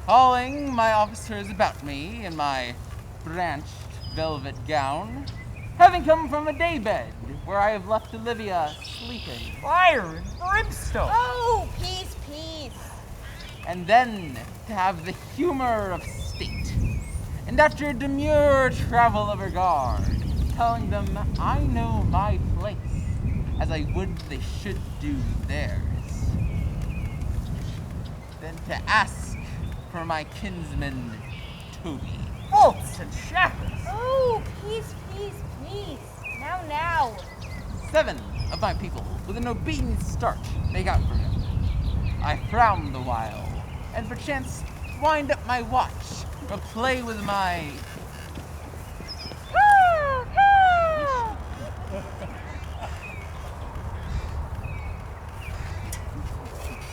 Calling my officers about me in my branched velvet gown, having come from a daybed where I have left Olivia sleeping. Fire and brimstone. Oh, peace, peace. And then to have the humor of state, and after demure travel of regard, telling them I know my place, as I would they should do theirs. Then to ask for my kinsman, Toby. Bolts and shackles. Oh, peace, peace, peace. Now. 7 of my people with an obedient start make out for him. I frown the while, and perchance wind up my watch, or play with my...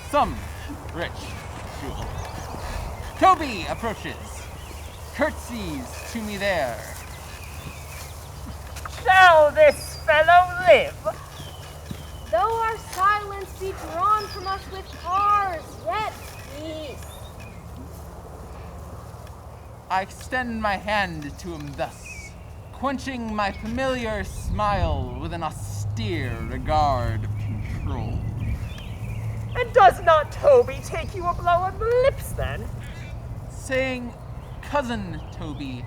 Some rich jewel. Toby approaches, curtsies to me there. Shall this fellow live? Though our silence be drawn from us with cars, yet peace. I extend my hand to him thus, quenching my familiar smile with an austere regard of control. And does not Toby take you a blow on the lips then? Saying, cousin Toby,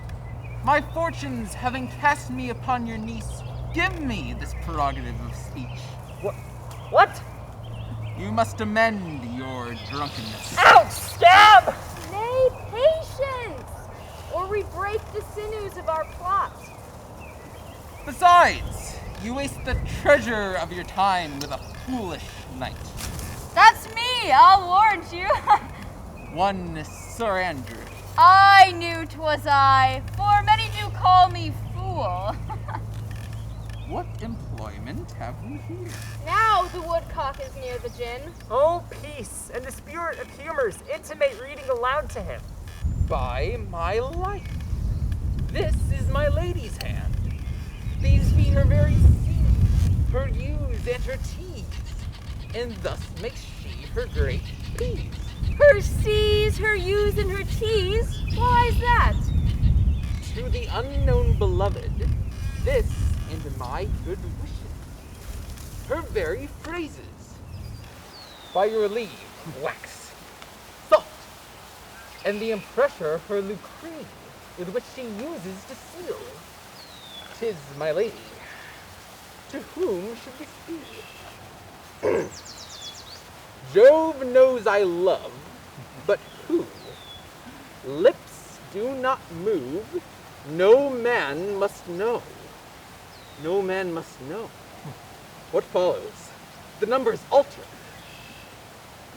my fortunes having cast me upon your niece, give me this prerogative of speech. What? You must amend your drunkenness. Ouch, scab! Nay, patience, or we break the sinews of our plot. Besides, you waste the treasure of your time with a foolish knight. That's me, I'll warrant you. One Sir Andrew. I knew 'twas I, for many do call me fool. What employment have we here? Now the woodcock is near the gin. Oh, peace, and the spirit of humors intimate reading aloud to him. By my life, this is my lady's hand. These be her very seeds, her ewes and her teas, and thus makes she her great peace. Her seas, her ewes, and her teas? Why is that? To the unknown beloved, this and my good wishes, her very phrases. By your leave, wax, soft, and the impressure her lucree, with which she uses to seal. 'Tis my lady. To whom should this be? Jove knows I love, but who? Lips do not move, no man must know. No man must know. What follows? The numbers alter.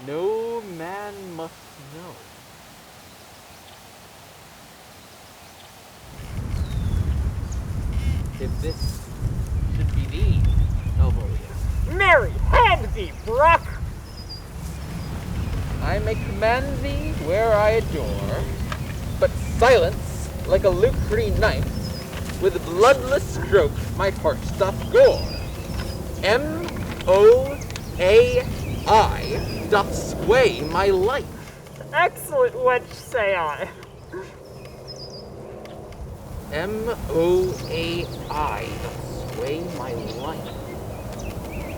No man must know. If this should be thee, Elvolia. Mary, hand thee, Brock! I may command thee where I adore, but silence, like a lucre knife, with bloodless stroke my heart doth gore. M-O-A-I doth sway my life. Excellent wench, say I. M-O-A-I doth sway my life.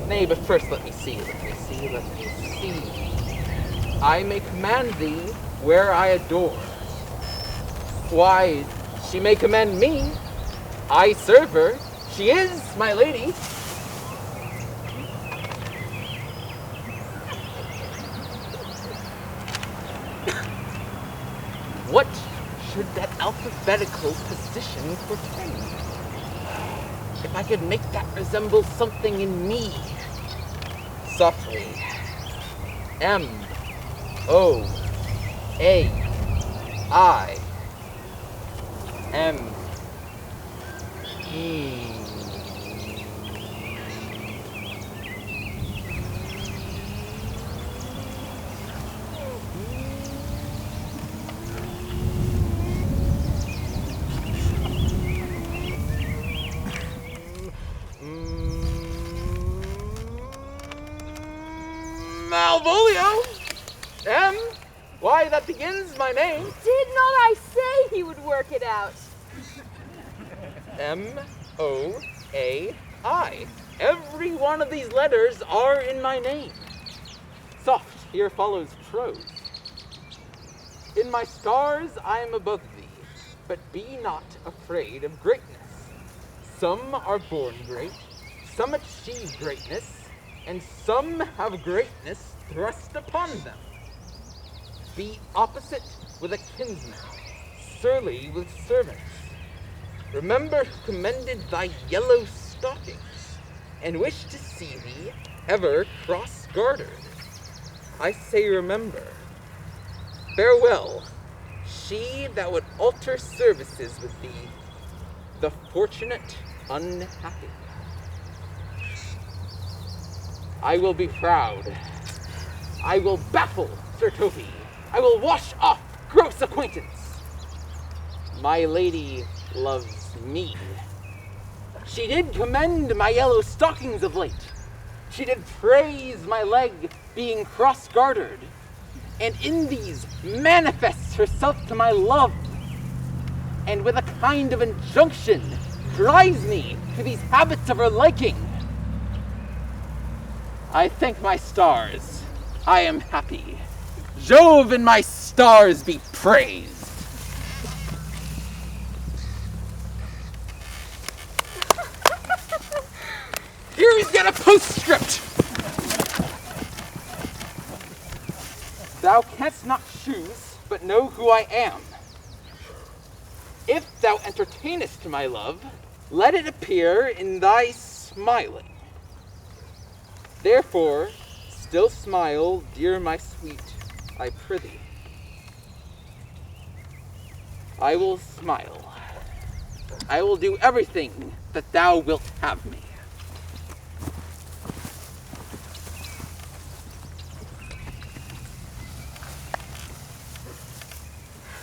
Nay, but first let me see. I may command thee where I adore. Why, she may command me. I serve her. She is my lady. What should that alphabetical position portend? If I could make that resemble something in me. Softly. M-O-A-I. M. Malvolio! M? Why, that begins my name. Did not I say he would work it out? M-O-A-I. Every one of these letters are in my name. Soft, here follows prose. In my stars I am above thee, but be not afraid of greatness. Some are born great, some achieve greatness, and some have greatness thrust upon them. Be opposite with a kinsman, surly with servants. Remember who commended thy yellow stockings, and wish to see thee ever cross-gartered. I say remember. Farewell, she that would alter services with thee, the fortunate unhappy. I will be proud. I will baffle Sir Toby. I will wash off gross acquaintance. My lady loves me. She did commend my yellow stockings of late. She did praise my leg being cross-gartered, and in these manifests herself to my love, and with a kind of injunction drives me to these habits of her liking. I thank my stars. I am happy. Jove and my stars be praised. Here he's got a postscript. Thou canst not choose, but know who I am. If thou entertainest my love, let it appear in thy smiling. Therefore, still smile, dear my sweet, I prithee. I will smile. I will do everything that thou wilt have me.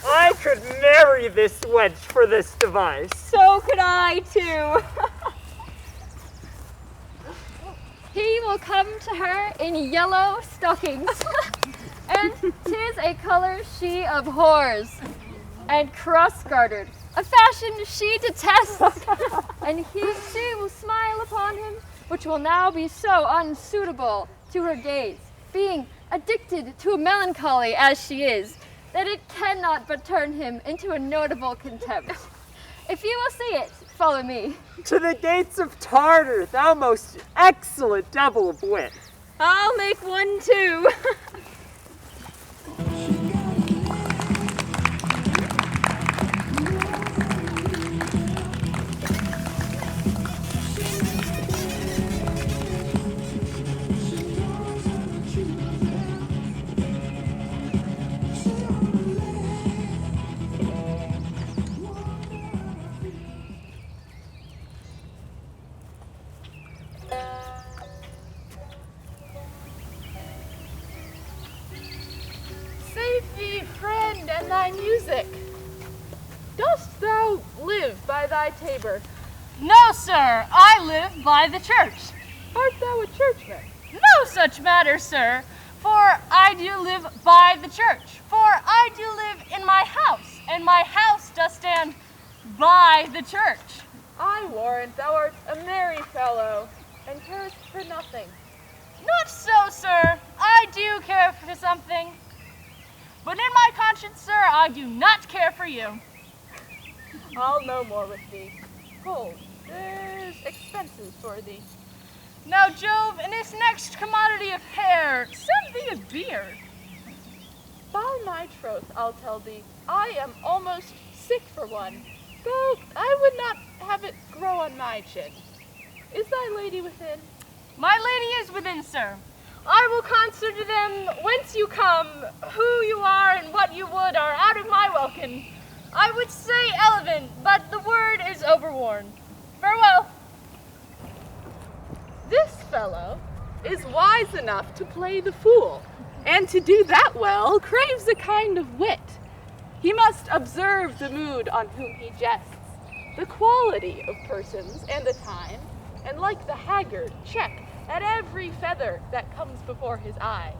I could marry this wench for this device. So could I, too. He will come to her in yellow stockings, and 'tis a color she abhors, and cross-gartered, a fashion she detests, and she will smile upon him, which will now be so unsuitable to her gaze, being addicted to a melancholy as she is, that it cannot but turn him into a notable contempt. If you will see it, follow me. To the gates of Tartar, thou most excellent devil of wit. I'll make one too. Save thee, friend, and thy music. Dost thou live by thy tabor? No, sir, I live by the church. Art thou a churchman? No such matter, sir, for I do live by the church. For I do live in my house, and my house does stand by the church. I warrant thou art a merry fellow, and carest for nothing. Not so, sir. I do care for something. But in my conscience, sir, I do not care for you. I'll no more with thee. Hold, there's expenses for thee. Now, Jove, in this next commodity of hair, send thee a beard. By my troth, I'll tell thee, I am almost sick for one, though I would not have it grow on my chin. Is thy lady within? My lady is within, sir. I will consider them whence you come, who you are, and what you would are out of my welkin. I would say elevant, but the word is overworn. Farewell. This fellow is wise enough to play the fool, and to do that well craves a kind of wit. He must observe the mood on whom he jests, the quality of persons and the time, and like the haggard, check at every feather that comes before his eye.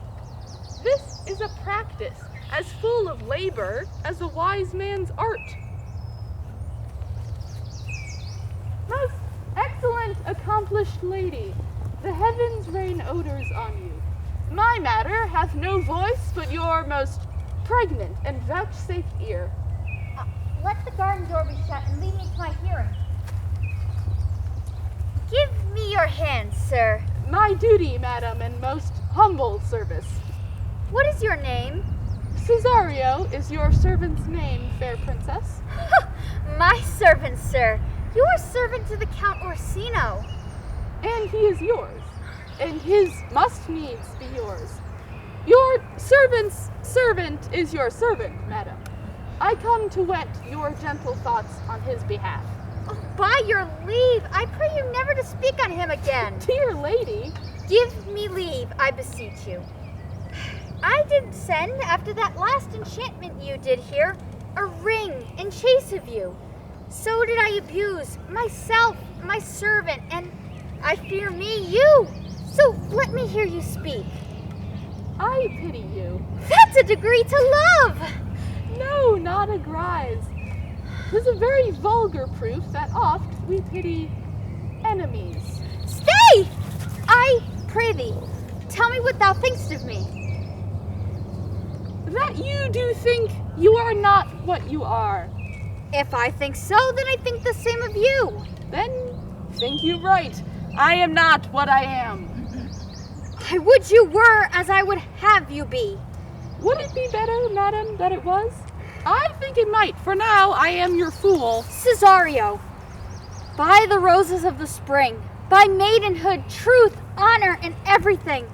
This is a practice as full of labor as a wise man's art. Most excellent, accomplished lady, the heavens rain odors on you. My matter hath no voice but your most pregnant and vouchsafed ear. Let the garden door be shut and lead me to my hearing. Give me your hand, sir. My duty, madam, and most humble service. What is your name? Cesario is your servant's name, fair princess. My servant, sir. Your servant to the Count Orsino. and he is yours, and his must needs be yours. Your servant's servant is your servant, madam. I come to whet your gentle thoughts on his behalf. Oh, by your leave, I pray you never to speak on him again. Dear lady. Give me leave, I beseech you. I did send, after that last enchantment you did here, a ring in chase of you. So did I abuse myself, my servant, and I fear me, you. So let me hear you speak. I pity you. That's a degree to love. No, not a grise. 'Tis a very vulgar proof that oft we pity enemies. Stay! I pray thee, tell me what thou thinkst of me. That you do think you are not what you are. If I think so, then I think the same of you. Then think you right. I am not what I am. I would you were as I would have you be. Would it be better, madam, that it was? I think it might, for now I am your fool. Cesario, by the roses of the spring, by maidenhood, truth, honor, and everything,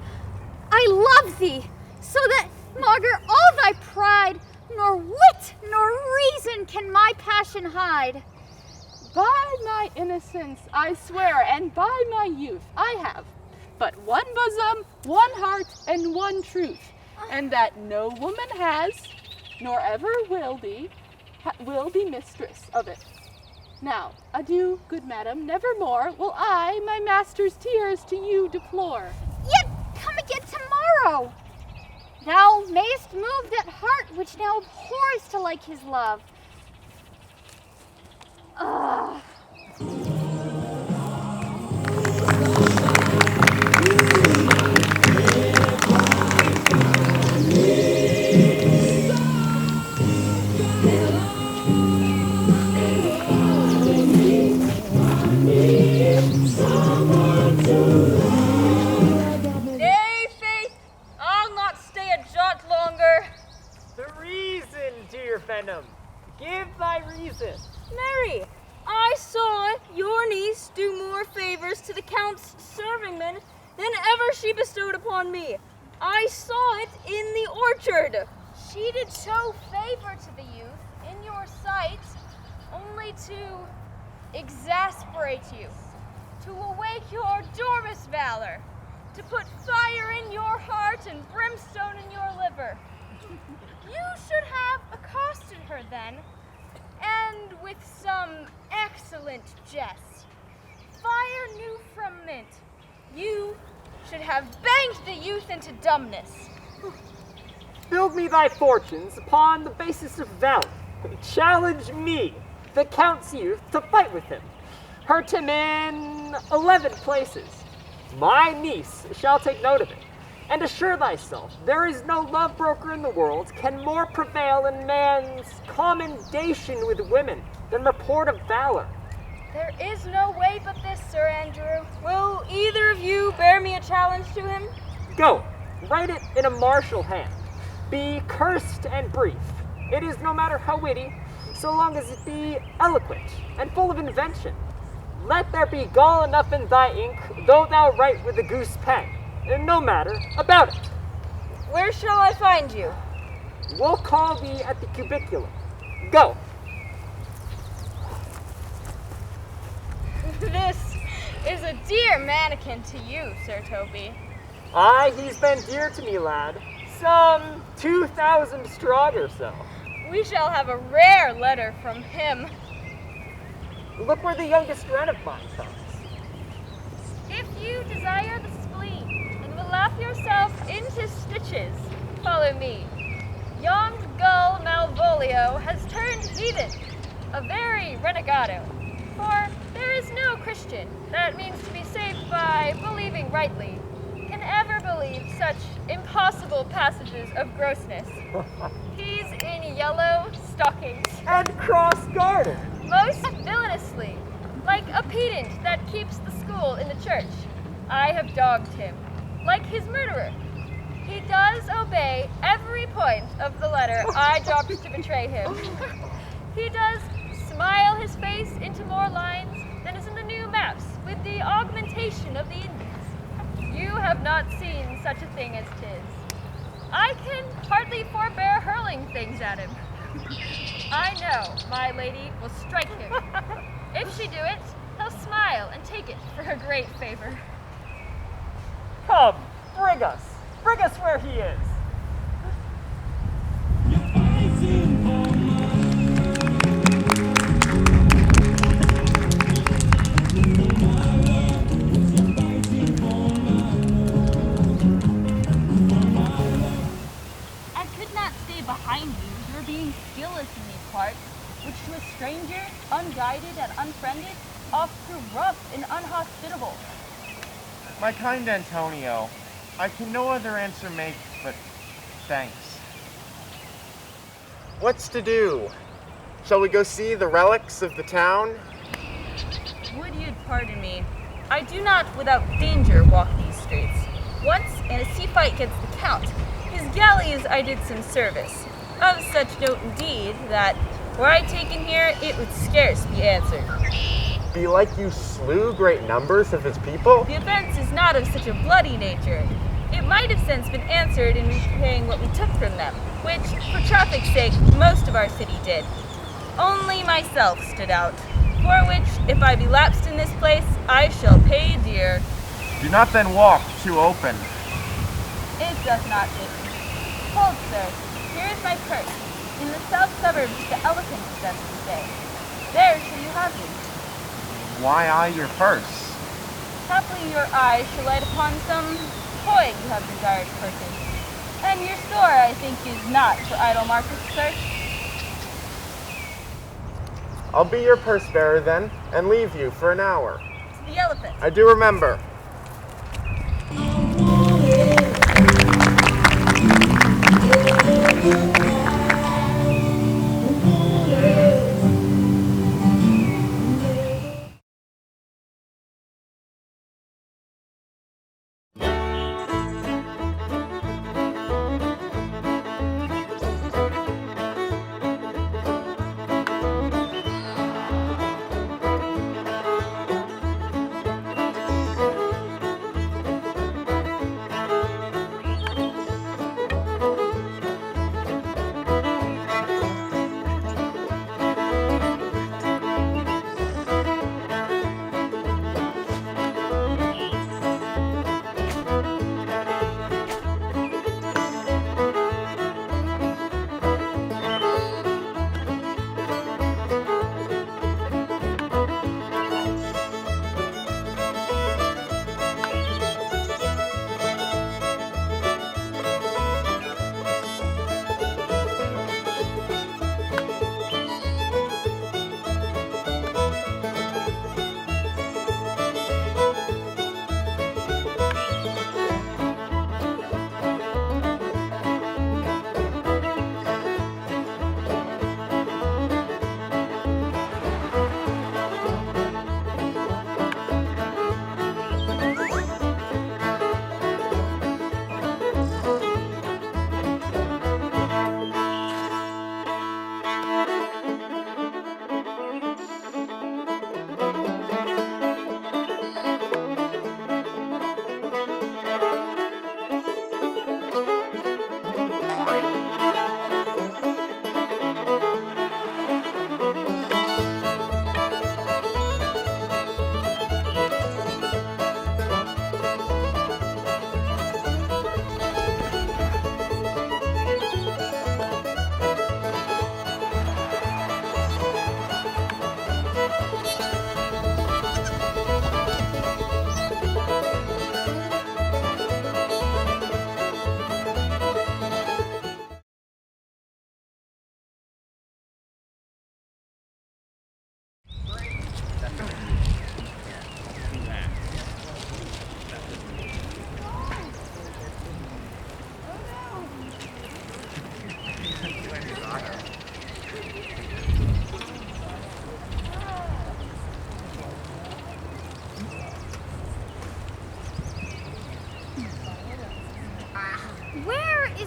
I love thee, so that maugre all thy pride, nor wit nor reason can my passion hide. By my innocence I swear, and by my youth I have but one bosom, one heart, and one truth, and that no woman has, nor ever will be mistress of it. Now, adieu, good madam, nevermore will I my master's tears to you deplore. Yet come again tomorrow. Thou mayst move that heart which now abhors to like his love. Nay, Faith, I'll not stay a jot longer. The reason, dear Venom. Give thy reason. Mary, I saw your niece do more favors to the Count's servingmen than ever she bestowed upon me. I saw it in the orchard. She did show favor to the youth in your sight, only to exasperate you, to awake your dormant valor, to put fire in your heart and brimstone in your liver. You should have accosted her then, and with some excellent jest, fire new from mint, you should have banged the youth into dumbness. Build me thy fortunes upon the basis of valor. Challenge me, the Count's youth, to fight with him. Hurt him in 11 places. My niece shall take note of it. And assure thyself, there is no love broker in the world can more prevail in man's commendation with women than report of valor. There is no way but this, Sir Andrew. Will either of you bear me a challenge to him? Go, write it in a martial hand. Be cursed and brief. It is no matter how witty, so long as it be eloquent and full of invention. Let there be gall enough in thy ink, though thou write with a goose pen. No matter about it. Where shall I find you? We'll call thee at the cubiculum. Go. This is a dear mannequin to you, Sir Toby. Aye, he's been dear to me, lad. Some 2,000 strong or so. We shall have a rare letter from him. Look where the youngest wren of mine comes. If you desire the spleen, and will laugh yourself into stitches, follow me. Yon gull Malvolio has turned heathen, a very renegado. For there is no Christian that means to be saved by believing rightly, can ever believe such impossible passages of grossness. He's in yellow stockings. And cross-gartered. Most villainously, like a pedant that keeps the school in the church. I have dogged him, like his murderer. He does obey every point of the letter I dropped to betray him. He does smile his face into more lines than is in the new maps with the augmentation of the Indies. You have not seen such a thing as 'tis. I can hardly forbear hurling things at him. I know my lady will strike him. If she do it, he'll smile and take it for a great favor. Come, bring us where he is. I could not stay behind you. You're being skilless in these parts, which to a stranger, unguided and unfriended, oft prove rough and unhospitable. My kind Antonio, I can no other answer make, but thanks. What's to do? Shall we go see the relics of the town? Would you'd pardon me, I do not without danger walk these streets. Once, in a sea fight against the Count, his galleys I did some service, of such note indeed that, were I taken here, it would scarce be answered. Belike you slew great numbers of his people? The offense is not of such a bloody nature. It might have since been answered in repaying what we took from them, which, for traffic's sake, most of our city did. Only myself stood out, for which, if I be lapsed in this place, I shall pay dear. Do not then walk too open. It doth not fit me. Hold, sir, here is my purse. In the south suburbs the elephant possessed this day. There shall you have me. Why I your purse? Haply your eyes shall light upon some toy you have desired to purchase. And your store, I think, is not for idle markets, sir. I'll be your purse bearer then, and leave you for an hour. To the elephant. I do remember.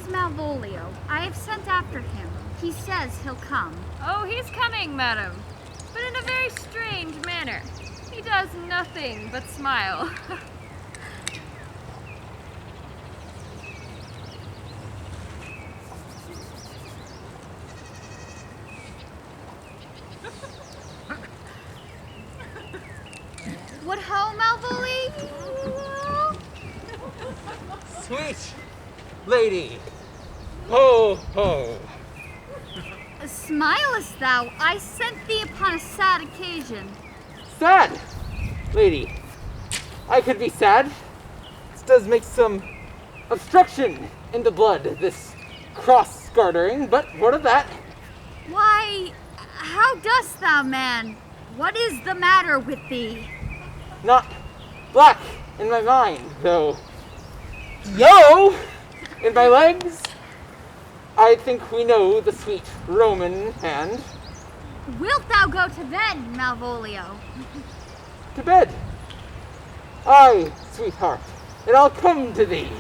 Malvolio. I have sent after him. He says he'll come. Oh, he's coming, madam, but in a very strange manner. He does not nothing but smile. What ho, Malvolio? Sweet lady, ho ho. Smilest thou? I sent thee upon a sad occasion. Sad, lady. I could be sad. This does make some obstruction in the blood, this cross gartering, but what of that? Why, how dost thou, man? What is the matter with thee? Not black in my mind, though yellow in my legs. I think we know the sweet Roman hand. Wilt thou go to bed, Malvolio? To bed. Aye, sweetheart, and I'll come to thee.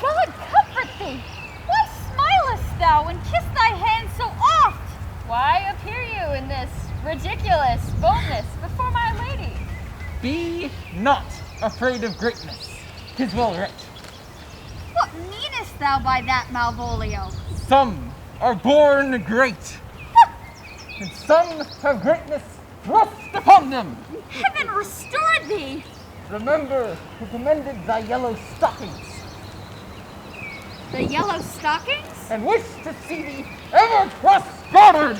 God comfort thee! Why smilest thou and kiss thy hand so oft? Why appear you in this ridiculous boldness before my lady? Be not afraid of greatness. 'Tis well writ. What meanest thou by that, Malvolio? Some are born great, and some have greatness thrust upon them. Heaven restore thee! Remember who commended thy yellow stockings, The yellow stockings? and wish to see thee ever cross-gartered.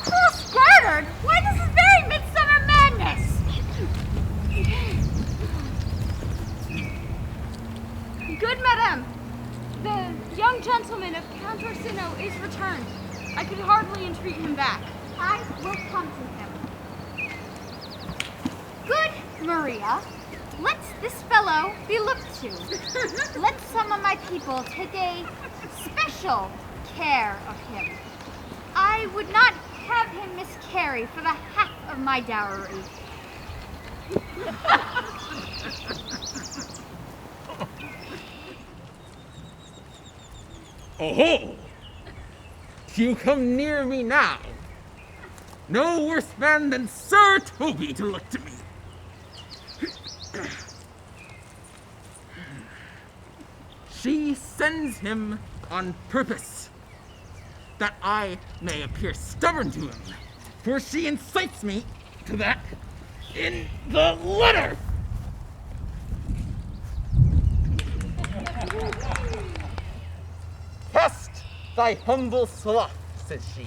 Cross-gartered? Why, this is very midsummer madness! Good madam, the young gentleman of Count Orsino is returned. I could hardly entreat him back. I will come to him. Good Maria, let this fellow be looked to. Let some of my people take a special care of him. I would not have him miscarry for the half of my dowry. Oh, you come near me now. No worse man than Sir Toby to look to me. She sends him on purpose, that I may appear stubborn to him, for she incites me to that in the letter. Cast thy humble sloth, says she.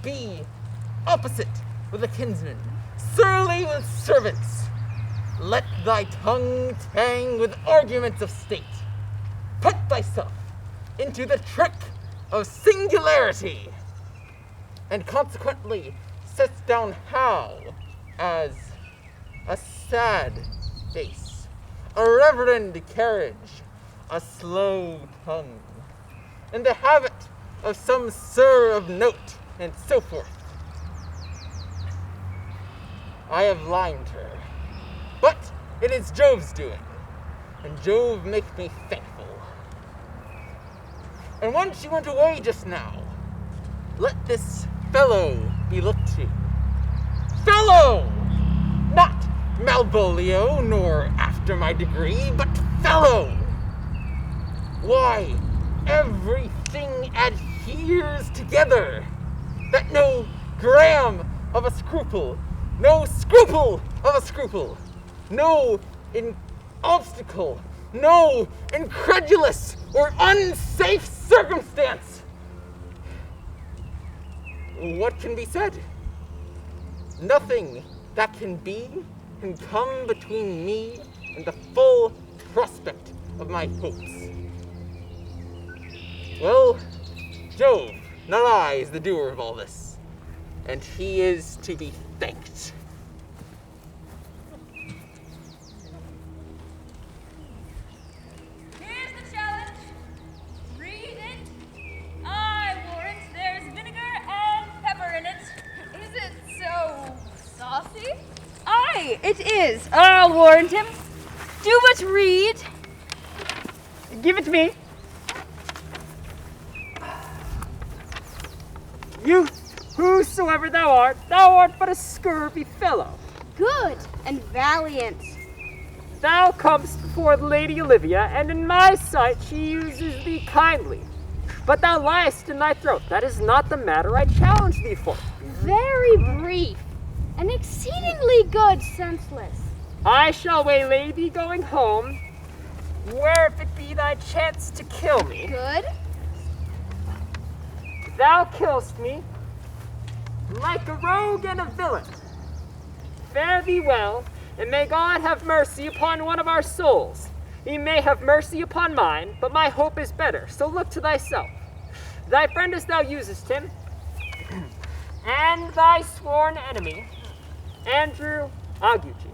Be opposite with a kinsman, surly with servants. Let thy tongue tang with arguments of state. Put thyself into the trick of singularity, and consequently sets down how as a sad face, a reverend carriage, a slow tongue, and the habit of some sir of note, and so forth. I have limed her, but it is Jove's doing, and Jove makes me thankful. And once she went away just now, let this fellow be looked to. Fellow! Not Malvolio, nor after my degree, but fellow! Why, everything adheres together, that no gram of a scruple, no scruple of a scruple, no obstacle, no incredulous or unsafe circumstance. What can be said? Nothing that can be can come between me and the full prospect of my hopes. Well, Jove, not I, is the doer of all this, and he is to be thanked. Here's the challenge. Read it. I warrant there's vinegar and pepper in it. Is it so saucy? Aye, it is. I'll warrant him. Do but read. Give it to me. You Whosoever thou art but a scurvy fellow. Good and valiant. Thou comest before the Lady Olivia, and in my sight she uses thee kindly. But thou liest in thy throat. That is not the matter I challenge thee for. Very brief, and exceedingly good, senseless. I shall waylay thee going home, where if it be thy chance to kill me. Good. Thou kill'st me, like a rogue and a villain. Fare thee well, and may God have mercy upon one of our souls. He may have mercy upon mine, but my hope is better, so look to thyself. Thy friend as thou usest him, and thy sworn enemy, Andrew Aguchi.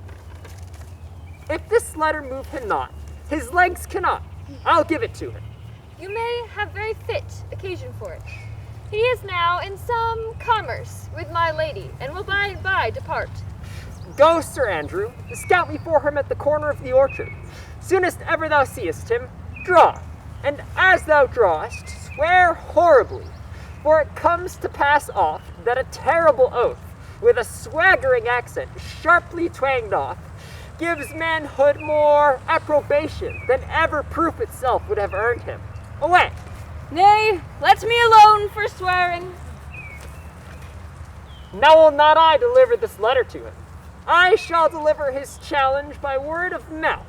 If this letter move him not, his legs cannot. I'll give it to him. You may have very fit occasion for it. He is now in some commerce with my lady, and will by and by depart. Go, Sir Andrew, scout me for him at the corner of the orchard. Soonest ever thou seest him, draw, and as thou drawest, swear horribly, for it comes to pass oft that a terrible oath, with a swaggering accent sharply twanged off, gives manhood more approbation than ever proof itself would have earned him. Away! Nay, let me alone for swearing. Now will not I deliver this letter to him. I shall deliver his challenge by word of mouth.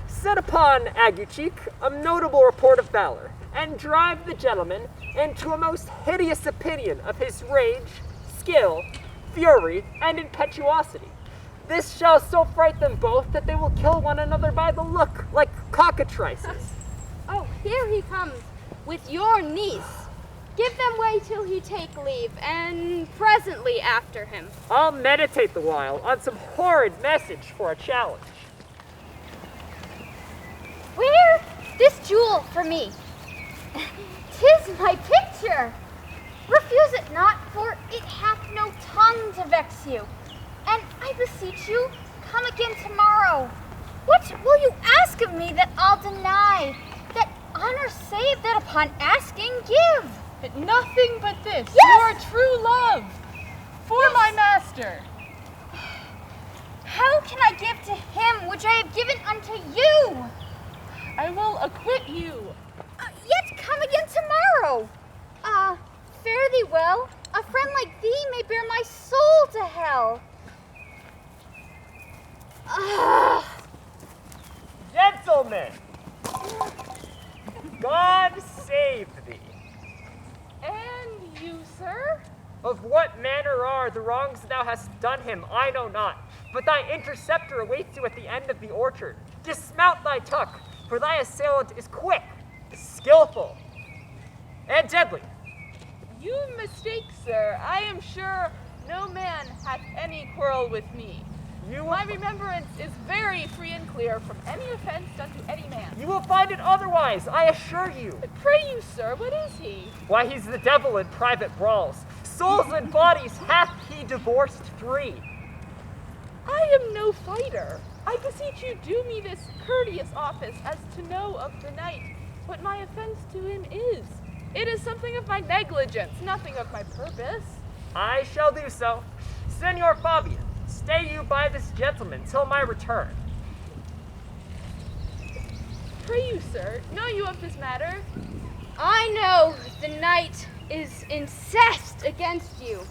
Set upon Aguchik a notable report of valor, and drive the gentleman into a most hideous opinion of his rage, skill, fury, and impetuosity. This shall so fright them both that they will kill one another by the look, like cockatrices. Oh, here he comes, with your niece. Give them way till he take leave, and presently after him. I'll meditate the while on some horrid message for a challenge. Where this jewel for me? 'Tis my picture. Refuse it not, for it hath no tongue to vex you. And I beseech you, come again tomorrow. What will you ask of me that I'll deny? That honor save, that upon asking give. But nothing but this, Yes! your true love, for my master. How can I give to him which I have given unto you? I will acquit you. Yet come again tomorrow. Fare thee well. A friend like thee may bear my soul to hell. Gentlemen, God save thee. And you, sir? Of what manner are the wrongs thou hast done him, I know not. But thy interceptor awaits you at the end of the orchard. Dismount thy tuck, for thy assailant is quick, skillful, and deadly. You mistake, sir. I am sure no man hath any quarrel with me. My remembrance is very free and clear from any offense done to any man. You will find it otherwise, I assure you. But pray you, sir, what is he? Why, he's the devil in private brawls. Souls and bodies hath he divorced three. I am no fighter. I beseech you, do me this courteous office as to know of the knight what my offense to him is. It is something of my negligence, nothing of my purpose. I shall do so. Senor Fabian, stay you by this gentleman till my return. Pray you, sir, know you of this matter? I know the knight is incensed against you,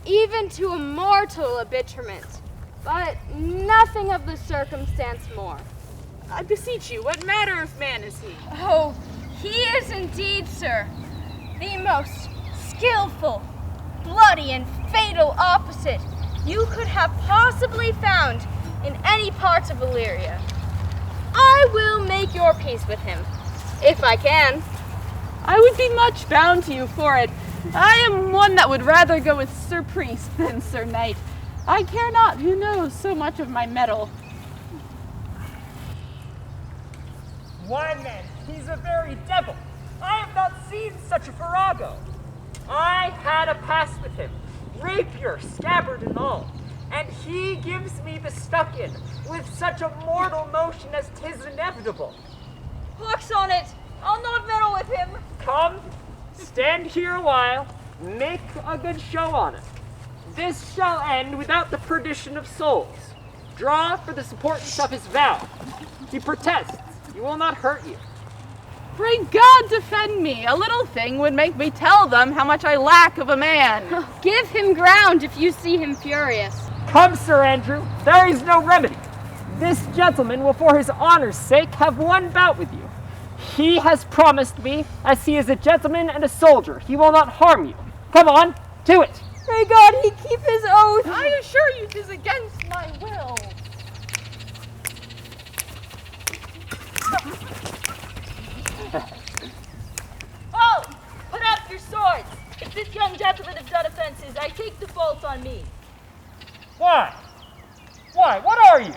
even to a mortal abitrament, but nothing of the circumstance more. I beseech you, what manner of man is he? Oh, he is indeed, sir, the most skillful, bloody, and fatal opposite you could have possibly found in any parts of Illyria. I will make your peace with him, if I can. I would be much bound to you for it. I am one that would rather go with Sir Priest than Sir Knight. I care not who knows so much of my mettle. Why, man, he's a very devil. I have not seen such a farrago. I had a pass with him, rapier, scabbard, and all, and he gives me the stuck-in with such a mortal motion as 'tis inevitable. Pox on it! I'll not meddle with him. Come, stand here a while. Make a good show on it. This shall end without the perdition of souls. Draw for the supportance of his vow. He protests he will not hurt you. Pray God defend me. A little thing would make me tell them how much I lack of a man. Give him ground if you see him furious. Come, Sir Andrew, there is no remedy. This gentleman will for his honor's sake have one bout with you. He has promised me, as he is a gentleman and a soldier, he will not harm you. Come on, to it. May God he keep his oath. I assure you 'tis against my will. Oh! Put up your swords! If this young gentleman have done offenses, I take the fault on me. Why? Why, what are you?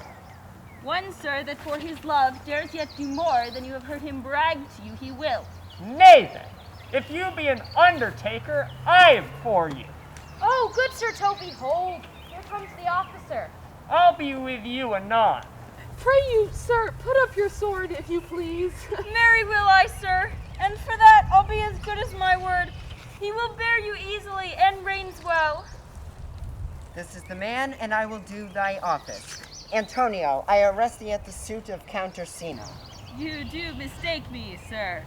One, sir, that for his love dares yet do more than you have heard him brag to you he will. Nay then, if you be an undertaker, I am for you. Oh, good Sir Toby, hold. Here comes the officer. I'll be with you anon. Pray you, sir, put up your sword, if you please. Marry will I, sir, and for that I'll be as good as my word. He will bear you easily and reigns well. This is the man, and I will do thy office. Antonio, I arrest thee at the suit of Count Orsino. You do mistake me, sir.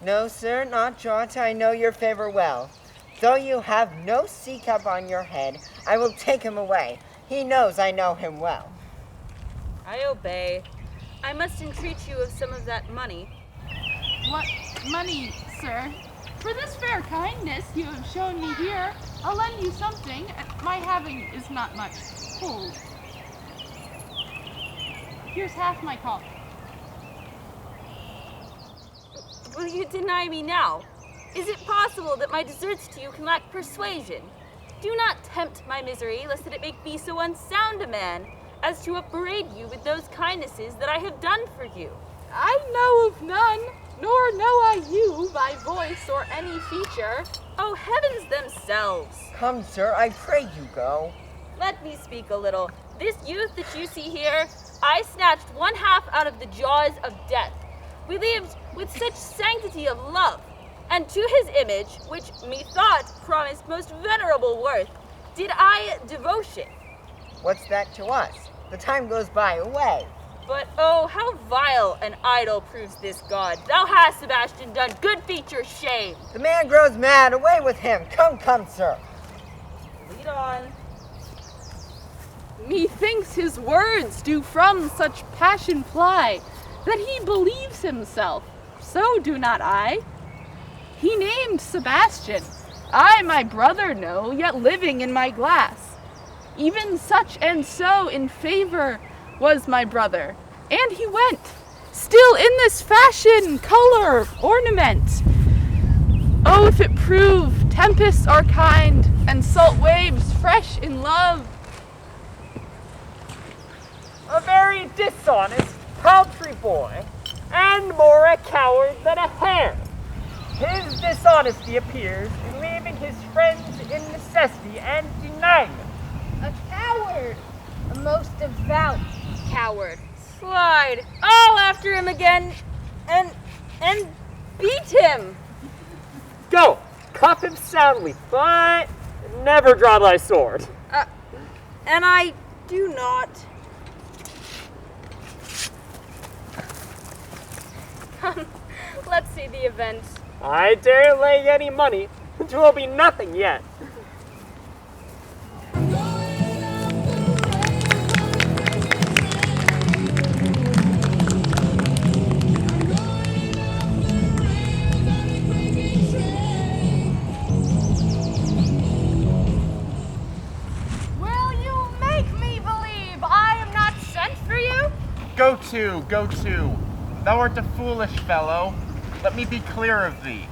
No, sir, not jaunt. I know your favor well. Though you have no sea cap on your head, I will take him away. He knows I know him well. I obey. I must entreat you of some of that money. What money, sir? For this fair kindness you have shown me here, I'll lend you something. My having is not much. Hold. Here's half my coffee. Will you deny me now? Is it possible that my deserts to you can lack persuasion? Do not tempt my misery, lest that it make me so unsound a man as to upbraid you with those kindnesses that I have done for you. I know of none, nor know I you by voice or any feature. Oh, heavens themselves! Come, sir, I pray you go. Let me speak a little. This youth that you see here, I snatched one half out of the jaws of death. We lived with such sanctity of love, and to his image, which methought promised most venerable worth, did I devotion. What's that to us? The time goes by away. But oh, how vile an idol proves this god. Thou hast, Sebastian, done good feature shame. The man grows mad. Away with him. Come, come, sir. Lead on. Methinks his words do from such passion fly, that he believes himself. So do not I. He named Sebastian. I my brother know, yet living in my glass. Even such and so in favor was my brother, and he went, still in this fashion, color, ornament. Oh, if it prove tempests are kind, and salt waves fresh in love. A very dishonest, paltry boy, and more a coward than a hare. His dishonesty appears in leaving his friends in necessity and denying them. A coward. A most devout coward. Slide all after him again and beat him. Go, cuff him soundly, but never draw thy sword. And I do not. Come, let's see the event. I dare lay any money. 'Twill be nothing yet. Will you make me believe I am not sent for you? Go to, go to. Thou art a foolish fellow. Let me be clear of thee.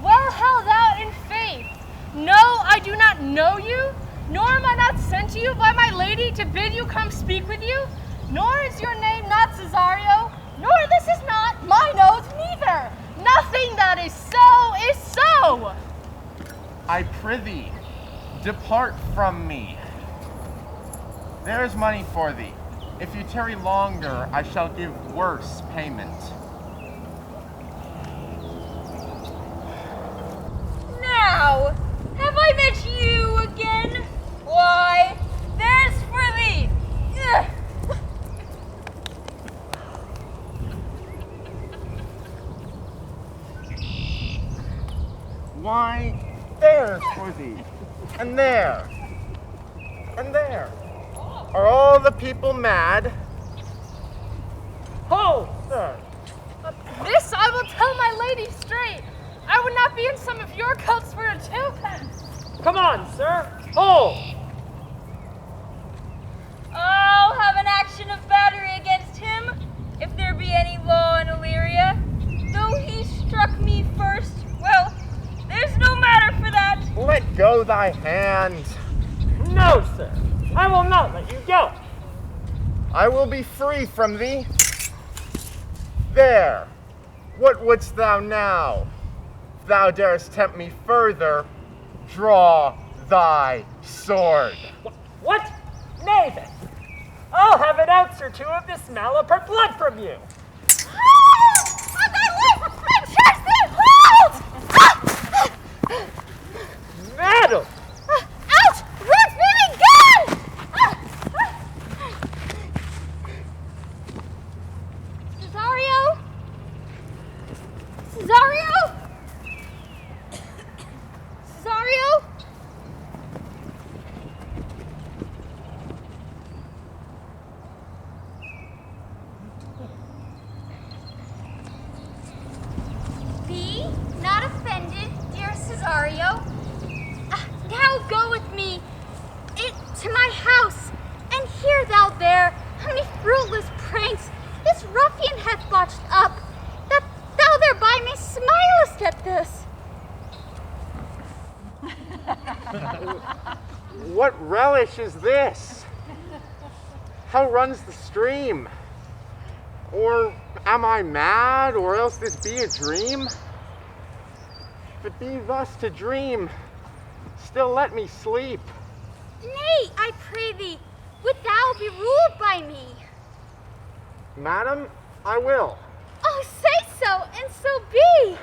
Well held out in faith. No, I do not know you, nor am I not sent to you by my lady to bid you come speak with you, nor is your name not Cesario, nor this is not mine oath neither. Nothing that is so. I prithee, depart from me. There is money for thee. If you tarry longer, I shall give worse payment. Now, for thee. And there. And there. Are all the people mad? Ho, sir! This I will tell my lady straight. I would not be in some of your coats for a twopence. Come on, sir! Ho! I'll have an action of battery against him, if there be any law in Illyria. Though he struck me first, well, there's no matter for that. Let go thy hand. No, sir! I will not let you go! I will be free from thee. There. What wouldst thou now? If thou darest tempt me further, draw thy sword. What? Nay then! I'll have an ounce or two of this Malapert blood from you! On thy life! Retract thee! Hold! Madam! Out! Roots moving gun! Cesario? Cesario? Cesario? Be not offended, dear Cesario. Now go with me to my house, and hear thou there how many fruitless pranks this ruffian hath botched up, that thou thereby may smilest at this. What relish is this? How runs the stream? Or am I mad, or else this be a dream? If it be thus to dream, still let me sleep. Nay, I pray thee, would thou be ruled by me? Madam, I will. Oh, say so, and so be.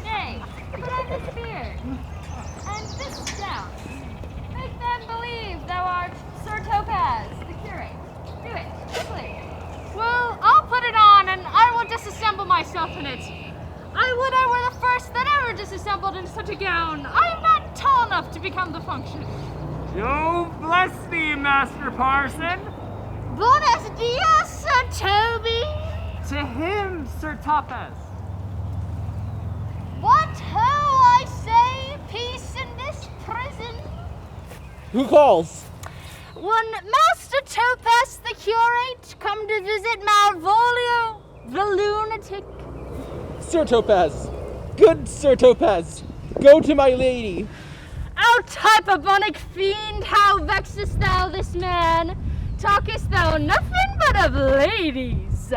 Nay, put on this beard, and this down. Make them believe thou art Sir Topaz, the curate. Do it, quickly. Well, I'll put it on, and I will disassemble myself in it. I would I were the first that ever disassembled in such a gown. I am not tall enough to become the function. Jove bless thee, Master Parson! Buenos dias, Sir Toby. To him, Sir Topaz. What ho, I say, peace in this prison. Who calls? One Master Topaz, the curate, come to visit Malvolio, the lunatic. Sir Topaz. Good Sir Topaz. Go to my lady. Out, hyperbonic fiend, how vexest thou this man? Talkest thou nothing but of ladies?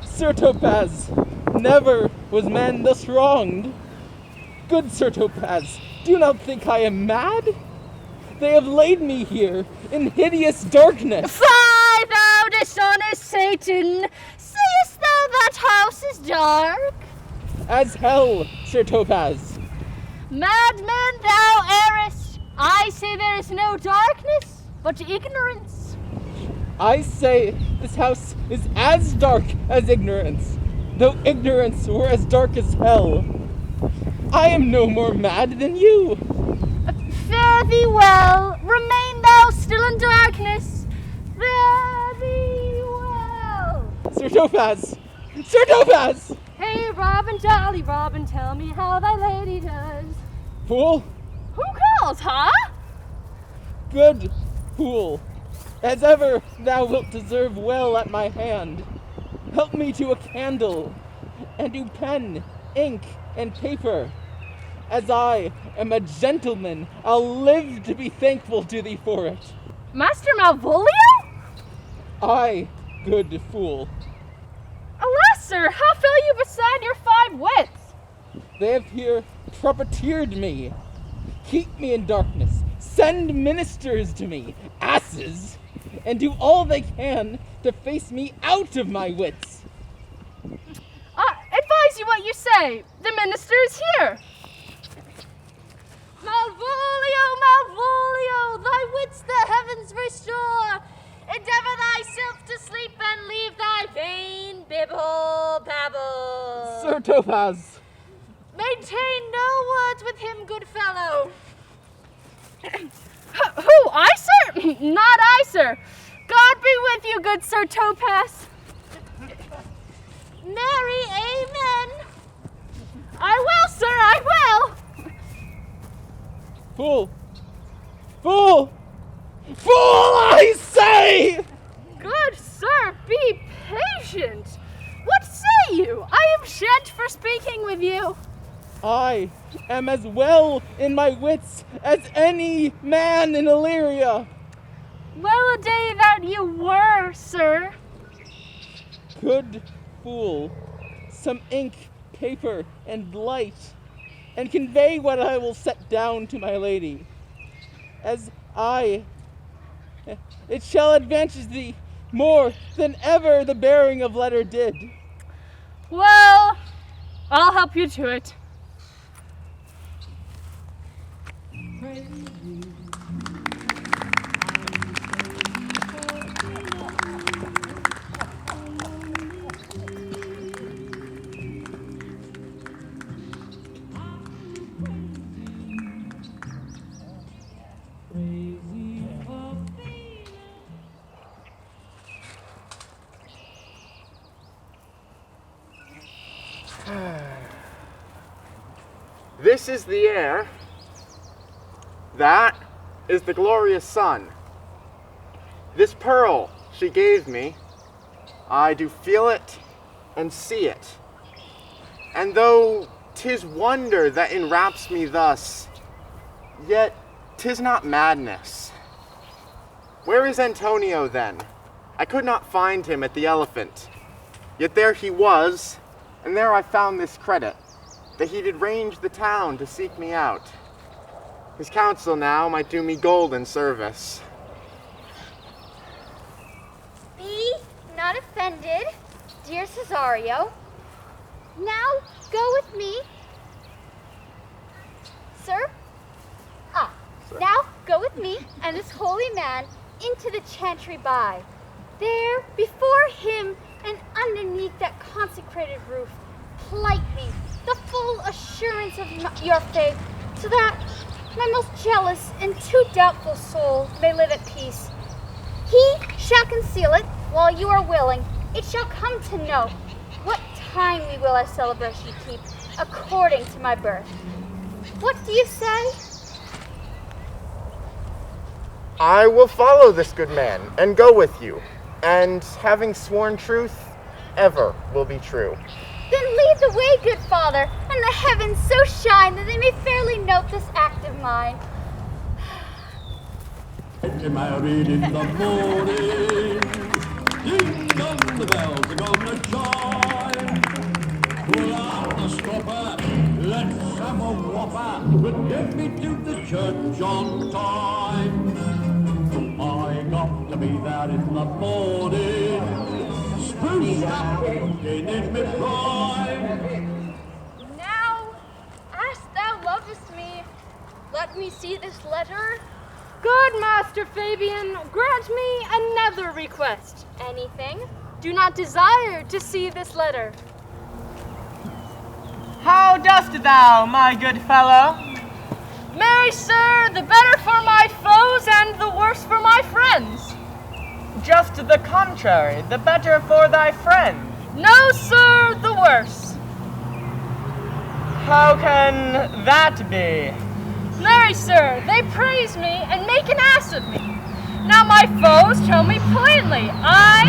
Sir Topaz, never was man thus wronged. Good Sir Topaz, do not think I am mad. They have laid me here in hideous darkness. Fie, thou dishonest Satan! Sayest thou that house is dark? As hell, Sir Topaz. Madman, thou errest! I say there is no darkness, but ignorance. I say this house is as dark as ignorance, though ignorance were as dark as hell. I am no more mad than you. Fare thee well, remain thou still in darkness. Fare thee well. Sir Topaz! Sir Topaz! Hey, Robin, jolly Robin, tell me how thy lady does. Fool! Who calls, huh? Good fool! As ever thou wilt deserve well at my hand. Help me to a candle, and to pen, ink, and paper. As I am a gentleman, I'll live to be thankful to thee for it. Master Malvolio? I, good fool. Alas, sir, how fell you beside your 5 wits? They have here trumpeteered me. Keep me in darkness. Send ministers to me, asses, and do all they can to face me out of my wits. Advise you what you say. The minister is here. Malvolio, Malvolio, thy wits the heavens restore. Endeavor thyself to sleep and leave thy vain bibble babble. Sir Topaz. Maintain no words with him, good fellow. Who, I, sir? Not I, sir. God be with you, good Sir Topaz. Nary amen. I will, sir, I will. Fool! Fool! Fool, I say! Good sir, be patient. What say you? I am shed for speaking with you. I am as well in my wits as any man in Illyria. Well a day that you were, sir. Good fool, some ink, paper, and light, and convey what I will set down to my lady. As it shall advantage thee more than ever the bearing of letter did. Well, I'll help you to it. This is the air. That is the glorious sun. This pearl she gave me, I do feel it and see it. And though 'tis wonder that enwraps me thus, yet 'tis not madness. Where is Antonio then? I could not find him at the Elephant. Yet there he was, and there I found this credit, that he did range the town to seek me out. His counsel now might do me golden service. Be not offended, dear Cesario. Now go with me. Sir? Now go with me and this holy man into the chantry by. There, before him and underneath that consecrated roof, plight me the full assurance of your faith, so that my most jealous and too doubtful soul may live at peace. He shall conceal it while you are willing. It shall come to know what time we will our celebration keep, according to my birth. What do you say? I will follow this good man and go with you, and having sworn truth, ever will be true. Then lead the way, good father, and the heavens so shine that they may fairly note this act of mine. Get married in the morning. Ding dong, the bells are gonna chime. Pull out the stopper, let's have a whopper, but get me to the church on time. I got to be there in the morning. Spruce up in my prime. Now, as thou lovest me, let me see this letter. Good Master Fabian, grant me another request. Anything? Do not desire to see this letter. How dost thou, my good fellow? Marry, sir, the better for my foes and the worse for my friends. Just the contrary, the better for thy friend. No, sir, the worse. How can that be? Marry, sir, they praise me and make an ass of me. Now my foes tell me plainly, my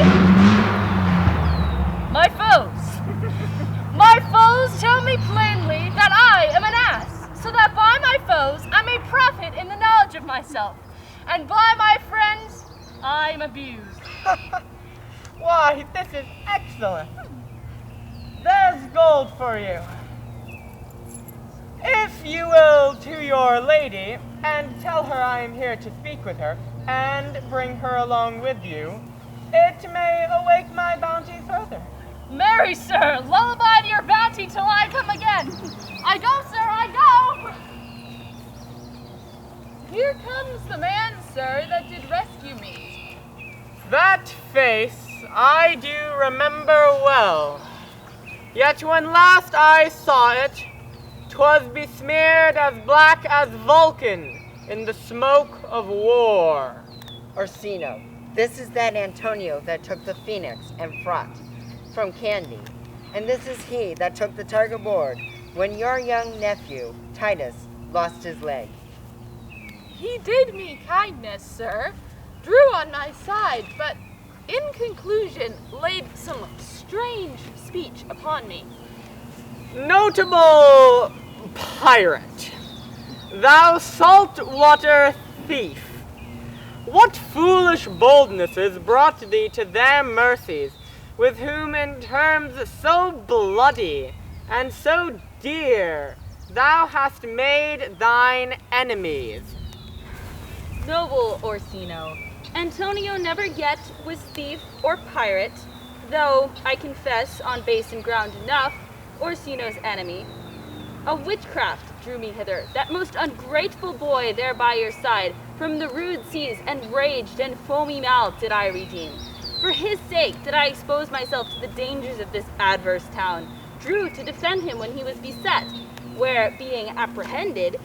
foes tell me plainly that I am an ass, so that by my foes I may profit in the knowledge of myself, and by my friends I am abused. Why, this is excellent. there's gold for you. If you will to your lady and tell her I am here to speak with her, and bring her along with you, it may awake my bounty further. Marry, sir, lullaby to your bounty till I come again. I go, sir, I go. Here comes the man, sir, that did rescue me. That face I do remember well. Yet when last I saw it, 'twas besmeared as black as Vulcan in the smoke of war. Orsino, this is that Antonio that took the Phoenix and Fraught from Candy. And this is he that took the tug aboard when your young nephew, Titus, lost his leg. He did me kindness, sir, drew on my side, but in conclusion laid some strange speech upon me. Notable pirate, thou saltwater thief, what foolish boldnesses brought thee to their mercies, with whom in terms so bloody and so dear thou hast made thine enemies? Noble Orsino, Antonio never yet was thief or pirate, though I confess on base and ground enough, Orsino's enemy. A witchcraft drew me hither, that most ungrateful boy there by your side, from the rude seas enraged and foamy mouthed did I redeem. For his sake did I expose myself to the dangers of this adverse town, drew to defend him when he was beset, where, being apprehended,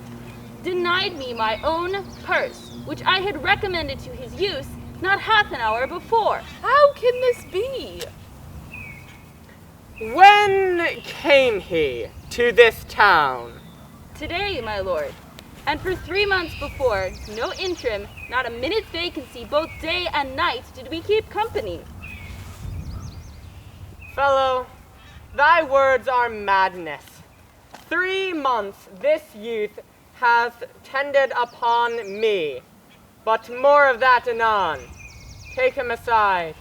denied me my own purse, which I had recommended to his use not half an hour before. How can this be? When came he to this town? Today, my lord. And for 3 months before, no interim, not a minute's vacancy, both day and night did we keep company. Fellow, thy words are madness. 3 months this youth hath tended upon me, but more of that anon. Take him aside.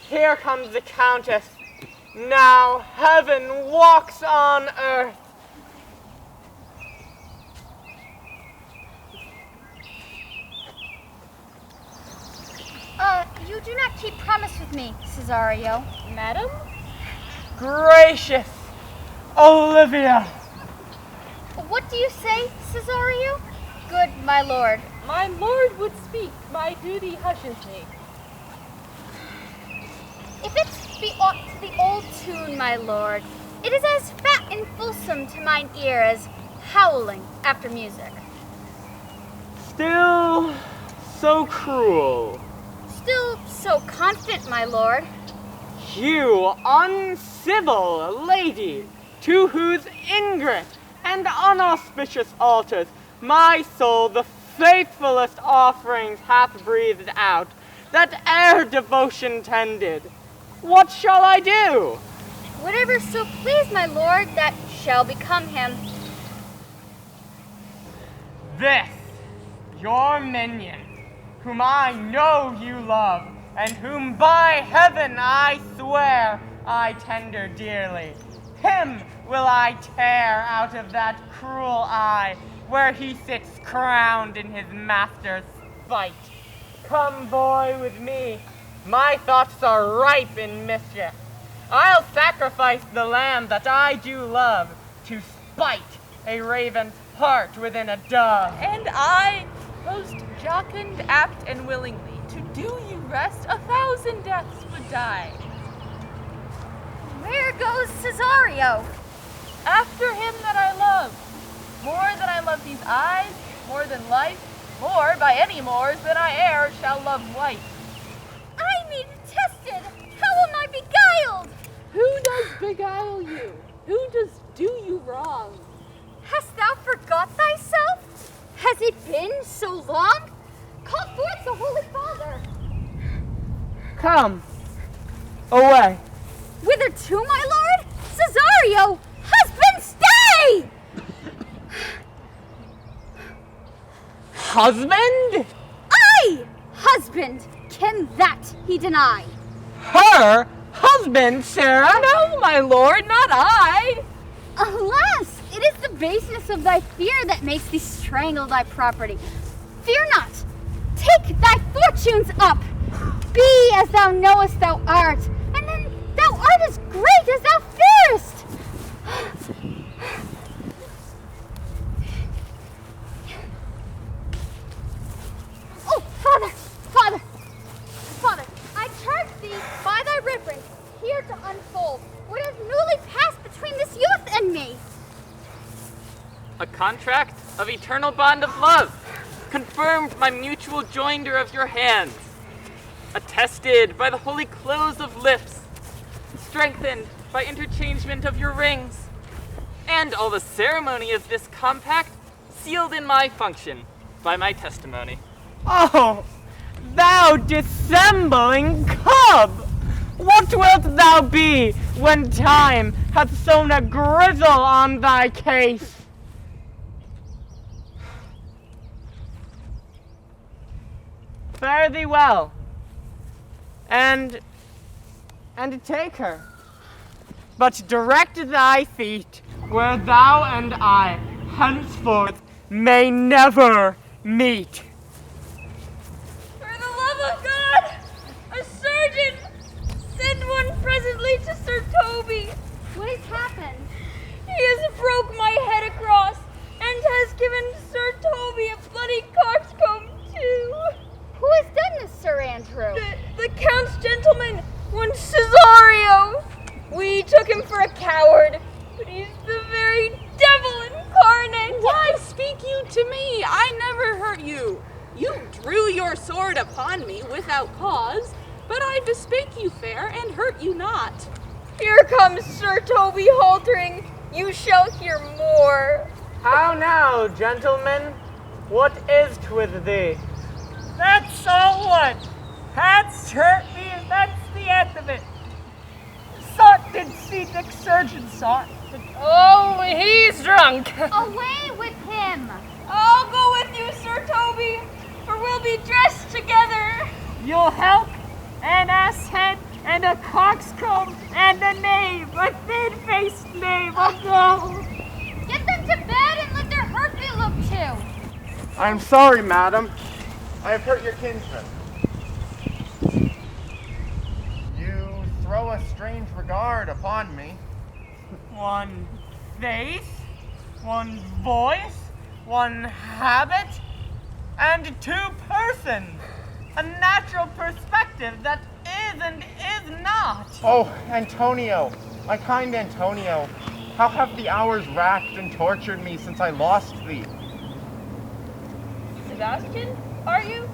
Here comes the Countess. Now heaven walks on earth. You do not keep promise with me, Cesario. Madam? Gracious Olivia. What do you say, Cesario? Good, my lord. My lord would speak, my duty hushes me. If it be aught to the old tune, my lord, it is as fat and fulsome to mine ear as howling after music. Still so cruel. Still so confident, my lord. You uncivil lady, to whose ingrate and unauspicious altars my soul the faithfulest offerings hath breathed out, that e'er devotion tended. What shall I do? Whatever so please, my lord, that shall become him. This, your minion, whom I know you love, and whom by heaven I swear I tender dearly, him will I tear out of that cruel eye where he sits crowned in his master's spite. Come, boy, with me. My thoughts are ripe in mischief. I'll sacrifice the lamb that I do love to spite a raven's heart within a dove. And I, most jocund, apt, and willingly, to do you rest, 1,000 deaths would die. Where goes Cesario? After him that I love, more than I love these eyes, more than life, more by any mores than I e'er shall love wife. I be detested! How am I beguiled? Who does beguile you? Who does do you wrong? Hast thou forgot thyself? Has it been so long? Call forth the Holy Father. Come, away. Whither to, my lord? Cesario! Husband, stay! Husband? I, husband, can that he deny? Her husband, Sarah? No, my lord, not I. Alas, it is the baseness of thy fear that makes thee strangle thy property. Fear not. Take thy fortunes up. Be as thou knowest thou art, and then thou art as great as thou fearest. Oh, Father, I charge thee by thy reverence here to unfold what has newly passed between this youth and me. A contract of eternal bond of love, confirmed by mutual joinder of your hands, attested by the holy close of lips, strengthened by interchangement of your rings, and all the ceremony of this compact sealed in my function by my testimony. Oh, thou dissembling cub! What wilt thou be when time hath sown a grizzle on thy case? Fare thee well, and take her, but direct thy feet where thou and I henceforth may never meet. For the love of God, a surgeon! Send one presently to Sir Toby. What has happened? He has broke my head across, and has given Sir Toby a bloody coxcomb too. Who has done this, Sir Andrew? The Count's gentleman, one Cesario. We took him for a coward, but he's the very devil incarnate. Why speak you to me? I never hurt you. You drew your sword upon me without cause, but I bespake you fair and hurt you not. Here comes Sir Toby haltering. You shall hear more. How now, gentlemen? What is't with thee? That's all what. Hadst hurt me, and that's the end of it. Sought did see Dick Surgeon sought. Oh, he's drunk. Away with him. I'll go with you, Sir Toby, for we'll be dressed together. You'll help an ass head and a coxcomb and a knave, a thin-faced knave. Oh no! Get them to bed and let their hurt be looked to. I am sorry, madam. I have hurt your kinsman. You throw a strange regard upon me. One face, one voice, one habit, and two persons. A natural perspective that is and is not. Oh, Antonio, my kind Antonio, how have the hours racked and tortured me since I lost thee? Sebastian, are you?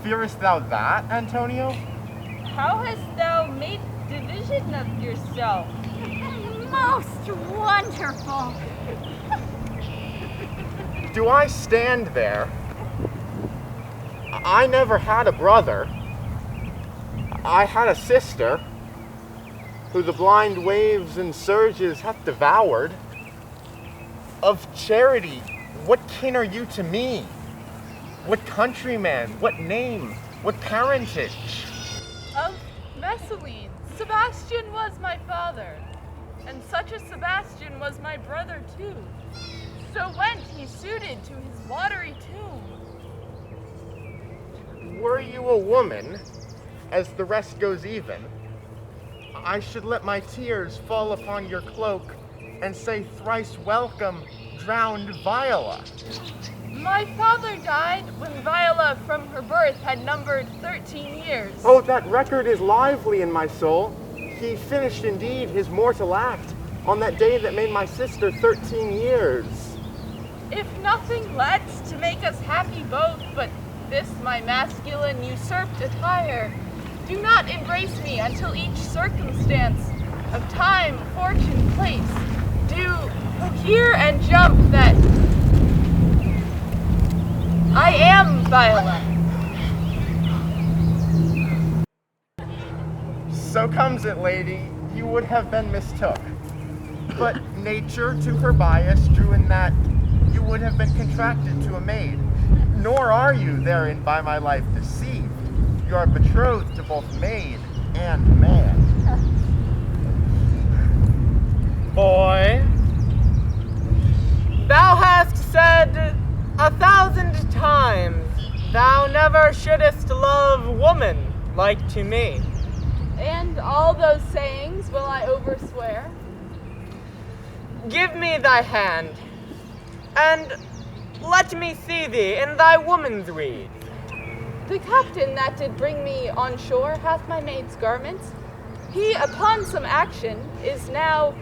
Fearest thou that, Antonio? How hast thou made division of yourself? Most wonderful. Do I stand there? I never had a brother. I had a sister, who the blind waves and surges hath devoured. Of charity, what kin are you to me? What countryman? What name? What parentage? Of Messalene, Sebastian was my father, and such a Sebastian was my brother too. So went he suited to his watery tomb. Were you a woman, as the rest goes even, I should let my tears fall upon your cloak and say thrice welcome, drowned Viola. My father died when Viola from her birth had numbered 13 years. Oh, that record is lively in my soul. He finished indeed his mortal act on that day that made my sister 13 years. If nothing led to make us happy both, but this my masculine usurped attire, do not embrace me until each circumstance of time, fortune, place do hear and jump that I am Viola. So comes it, lady, you would have been mistook. But nature to her bias drew in that you would have been contracted to a maid. Nor are you therein by my life deceived. You are betrothed to both maid and man. boy. Thou hast said 1,000 times thou never shouldest love woman like to me. And all those sayings will I overswear? Give me thy hand, and let me see thee in thy woman's weeds. The captain that did bring me on shore hath my maid's garments. He, upon some action, is now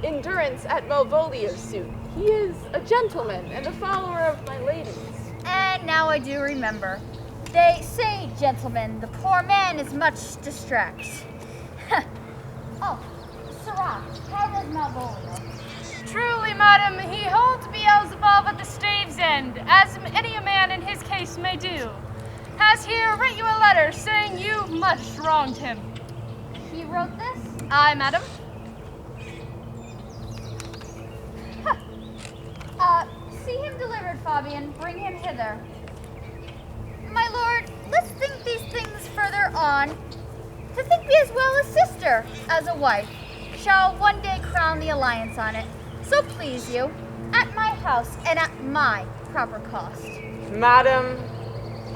in durance at Malvolio's suit. He is a gentleman and a follower of my lady's. And now I do remember. They say, gentlemen, the poor man is much distracted. Oh, Sirrah, how does Malvolio? Truly, madam, he holds Beelzebub at the stave's end, as any a man in his case may do. Has here writ you a letter saying you've much wronged him. He wrote this? Aye, madam. See him delivered, Fabian. Bring him hither. My lord, let's think these things further on. To think me as well a sister, as a wife, shall one day crown the alliance on it. So please you, at my house and at my proper cost. Madam,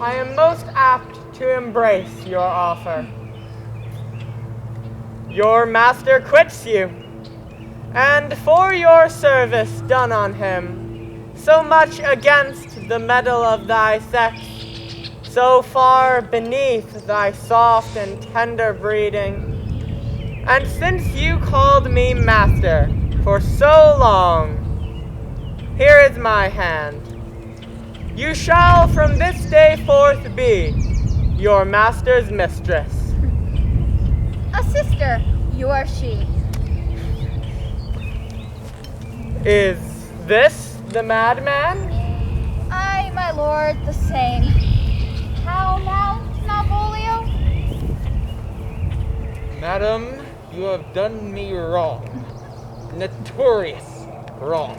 I am most apt to embrace your offer. Your master quits you, and for your service done on him, so much against the metal of thy sex, so far beneath thy soft and tender breeding, and since you called me master for so long, here is my hand. You shall from this day forth be your master's mistress. A sister, you are she. Is this the madman? Aye, my lord, the same. How now, Malvolio? Madam, you have done me wrong. Notorious wrong.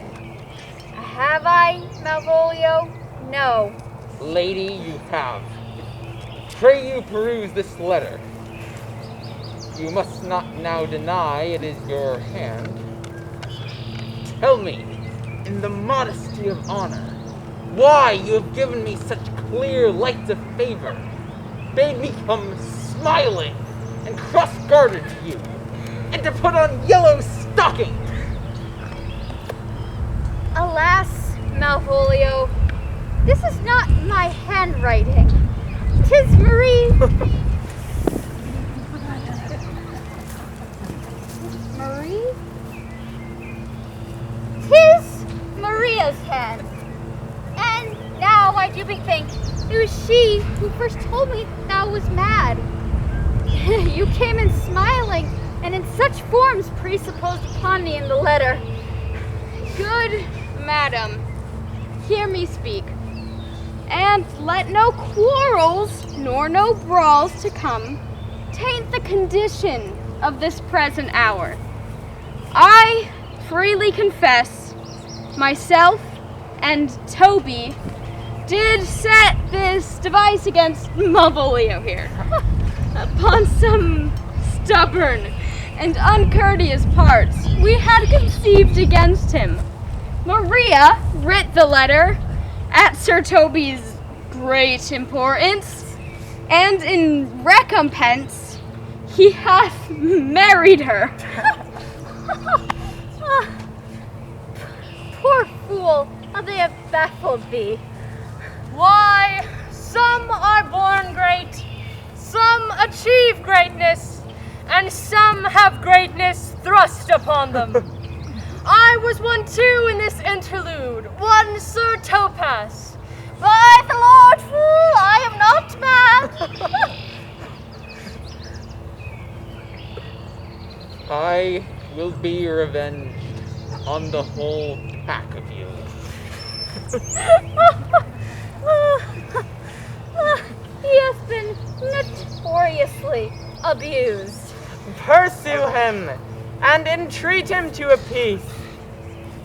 Have I, Malvolio? No. Lady, you have. Pray you peruse this letter. You must not now deny it is your hand. Tell me, in the modesty of honor, why you have given me such clear lights of favor, bade me come smiling and cross-gartered to you, and to put on yellow stockings. Alas, Malvolio, this is not my handwriting. 'Tis Marie. Marie? 'Tis Maria's hand. And now I do bethink, it was she who first told me thou was mad. You came in smiling, and in such forms presupposed upon me in the letter. Good madam, hear me speak, and let no quarrels nor no brawls to come taint the condition of this present hour. I freely confess, myself and Toby did set this device against Malvolio here upon some stubborn and uncourteous parts we had conceived against him. Maria writ the letter at Sir Toby's great importance, and in recompense he hath married her. Poor fool, how they have baffled thee. Why, some are born great, some achieve greatness, and some have greatness thrust upon them. I was one too in this interlude, one Sir Topaz. By the Lord, fool, I am not mad. I will be revenged on the whole pack of you. He has been notoriously abused. Pursue him, and entreat him to a peace.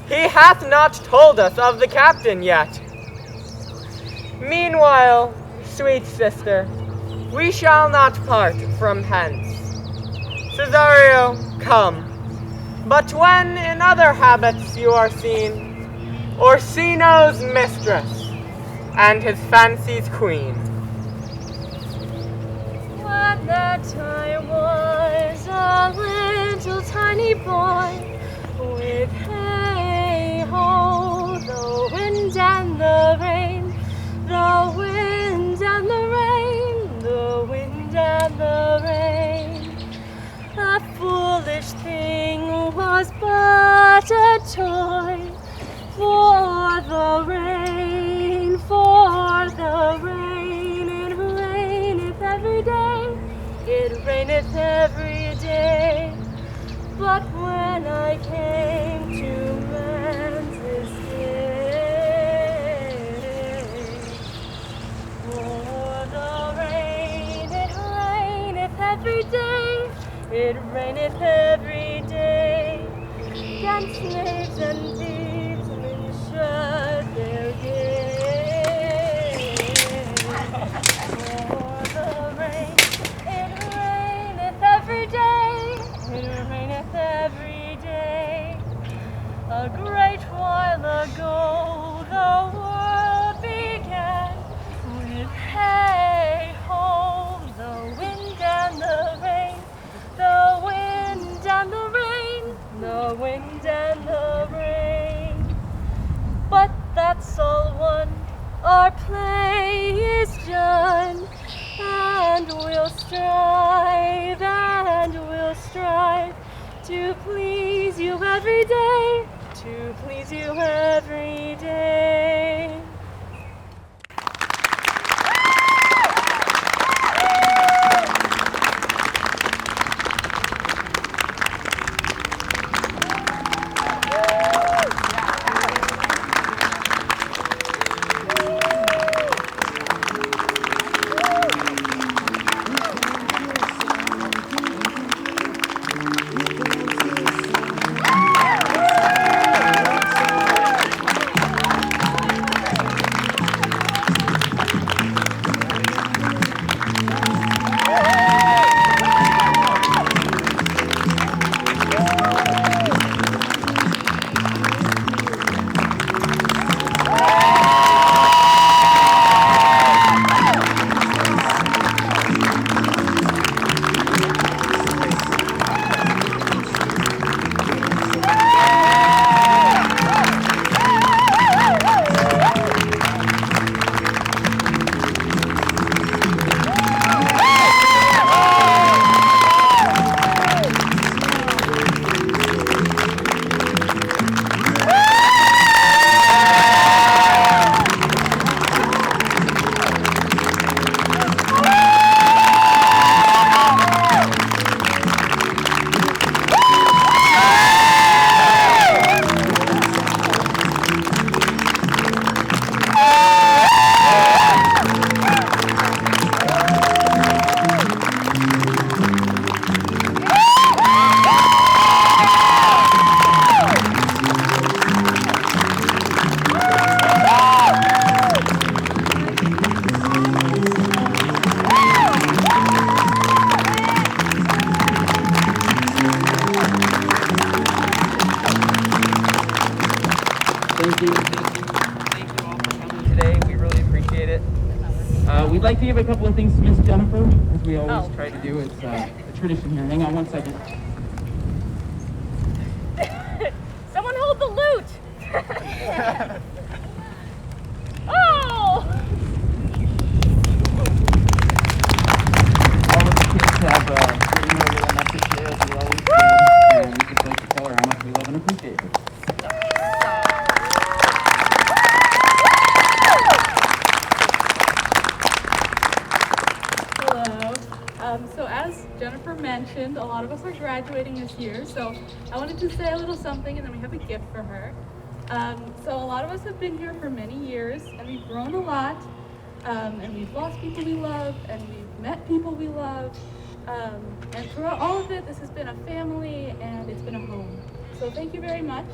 He hath not told us of the captain yet. Meanwhile, sweet sister, we shall not part from hence. Cesario, come. But when in other habits you are seen, Orsino's mistress and his fancy's queen. When that I was a little tiny boy, with hey-ho, the wind and the rain, the wind and the rain, the wind and the rain. A foolish thing was but a toy for the rain, for the rain. It raineth every day, it raineth every day. But when I came to man's estate, for the rain, it raineth every day, it raineth every day. Against knaves and thieves men shut their gates. For the rain, it raineth every day, it raineth every day. A great while ago the world began with hey-ho, the wind and the rain, the wind and the rain, the wind and the rain. But that's all one, our play is done, and we'll strive to please you every day, to please you every day. We'd like to give a couple of things to Miss Jennifer, as we always try to do. It's a tradition here. Hang on one second. Someone hold the loot! Oh! All of the kids have written her a little message there, as we always do, and we just like to tell her how much we love and appreciate her. So as Jennifer mentioned, a lot of us are graduating this year, so I wanted to say a little something and then we have a gift for her. So a lot of us have been here for many years and we've grown a lot, and we've lost people we love and we've met people we love, and throughout all of it, this has been a family and it's been a home. So thank you very much.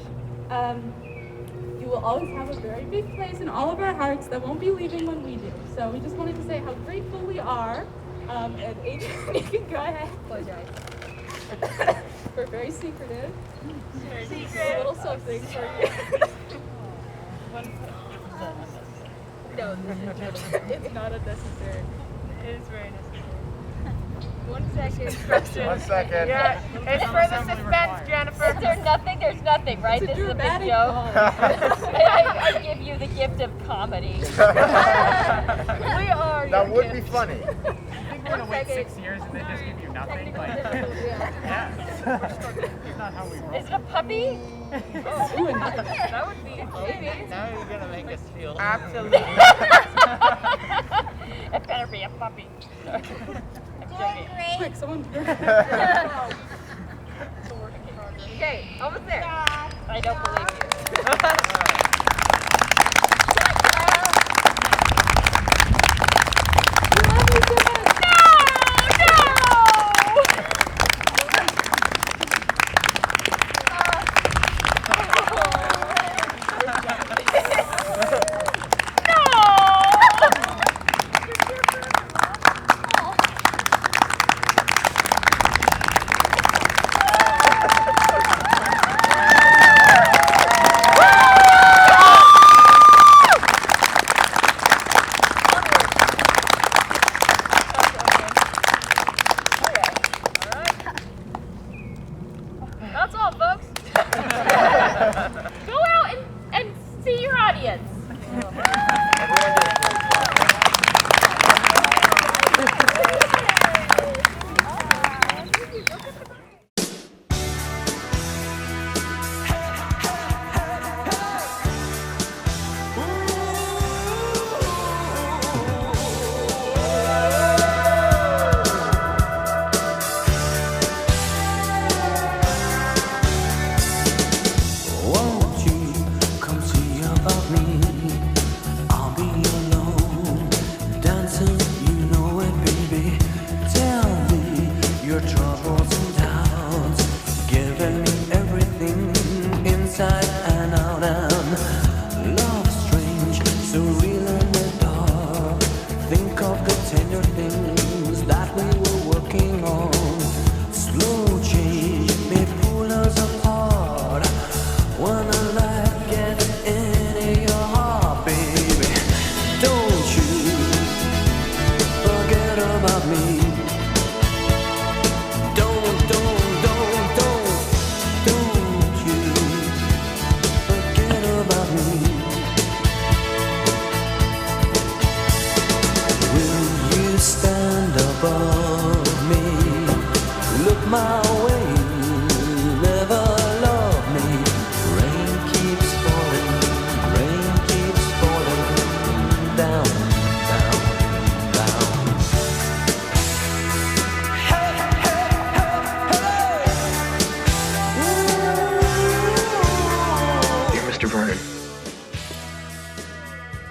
You will always have a very big place in all of our hearts that won't be leaving when we do. So we just wanted to say how grateful we are. And Adrian, you can go ahead. Close your eyes. We're very secretive. A little something for you. No, it's not unnecessary. It is very necessary. 1 second. 1 second. Yeah, it's for the suspense, Jennifer. Is there nothing? There's nothing, right? It's a This is a big dramatic joke. call. I give you the gift of comedy. We are. That your would be gift. funny. I think we're gonna wait 6 years and then just give you nothing. Like, yeah. That's not how we roll. Is it a puppy? That would be Maybe. Now you're gonna make us feel. Absolutely. It better be a puppy. I'm joking. Quick, someone. Okay, almost there. I don't believe you. That's all, folks. Go out and see your audience. Won't you come see about me? I'll be alone, dancing, you know it, baby. Tell me your troubles and doubts, giving me everything inside and out. And love strange, so real in the dark. Think of the tender things that we were working on. Slow change may pull us apart. When a light gets into your heart, baby, don't you forget about me. Don't you forget about me. Will you stand above me? Look my way, never love me. Rain keeps falling down, down, down. Hey, hey, hey, hey. Dear Mr. Vernon,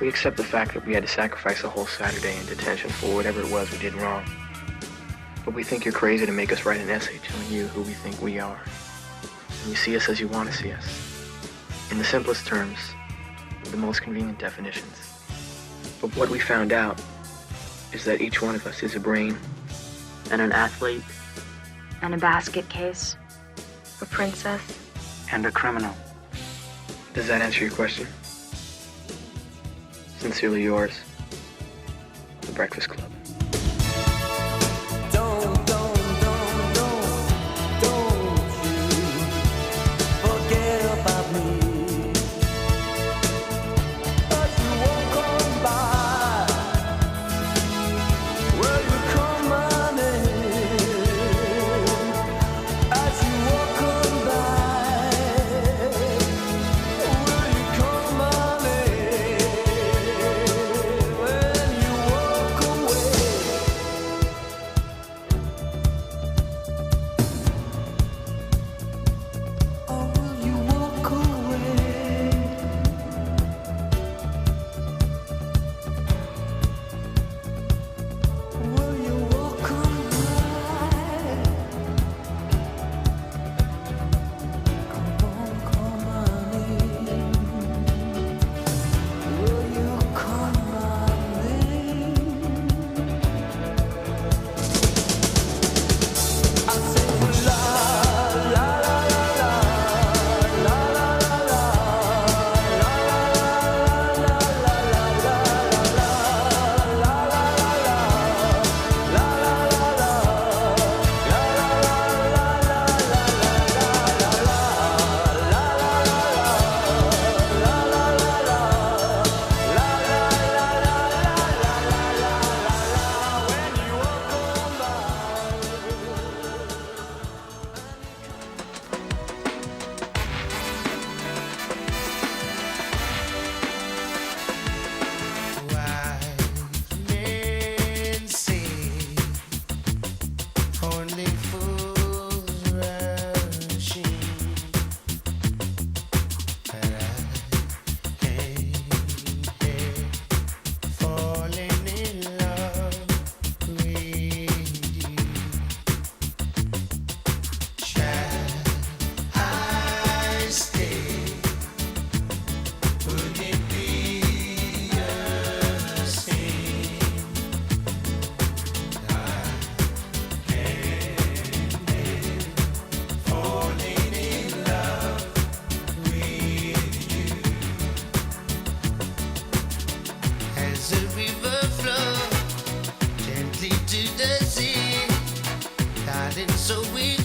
we accept the fact that we had to sacrifice a whole Saturday in detention for whatever it was we did wrong. But we think you're crazy to make us write an essay telling you who we think we are. And you see us as you want to see us. In the simplest terms, with the most convenient definitions. But what we found out is that each one of us is a brain, And an athlete. And a basket case. A princess. and a criminal. Does that answer your question? Sincerely yours, The Breakfast Club. Forget about me. As you walk on by, will you come on in? As you walk on by, will you come on in? When you walk away. as a river flows gently to the sea, darling, so we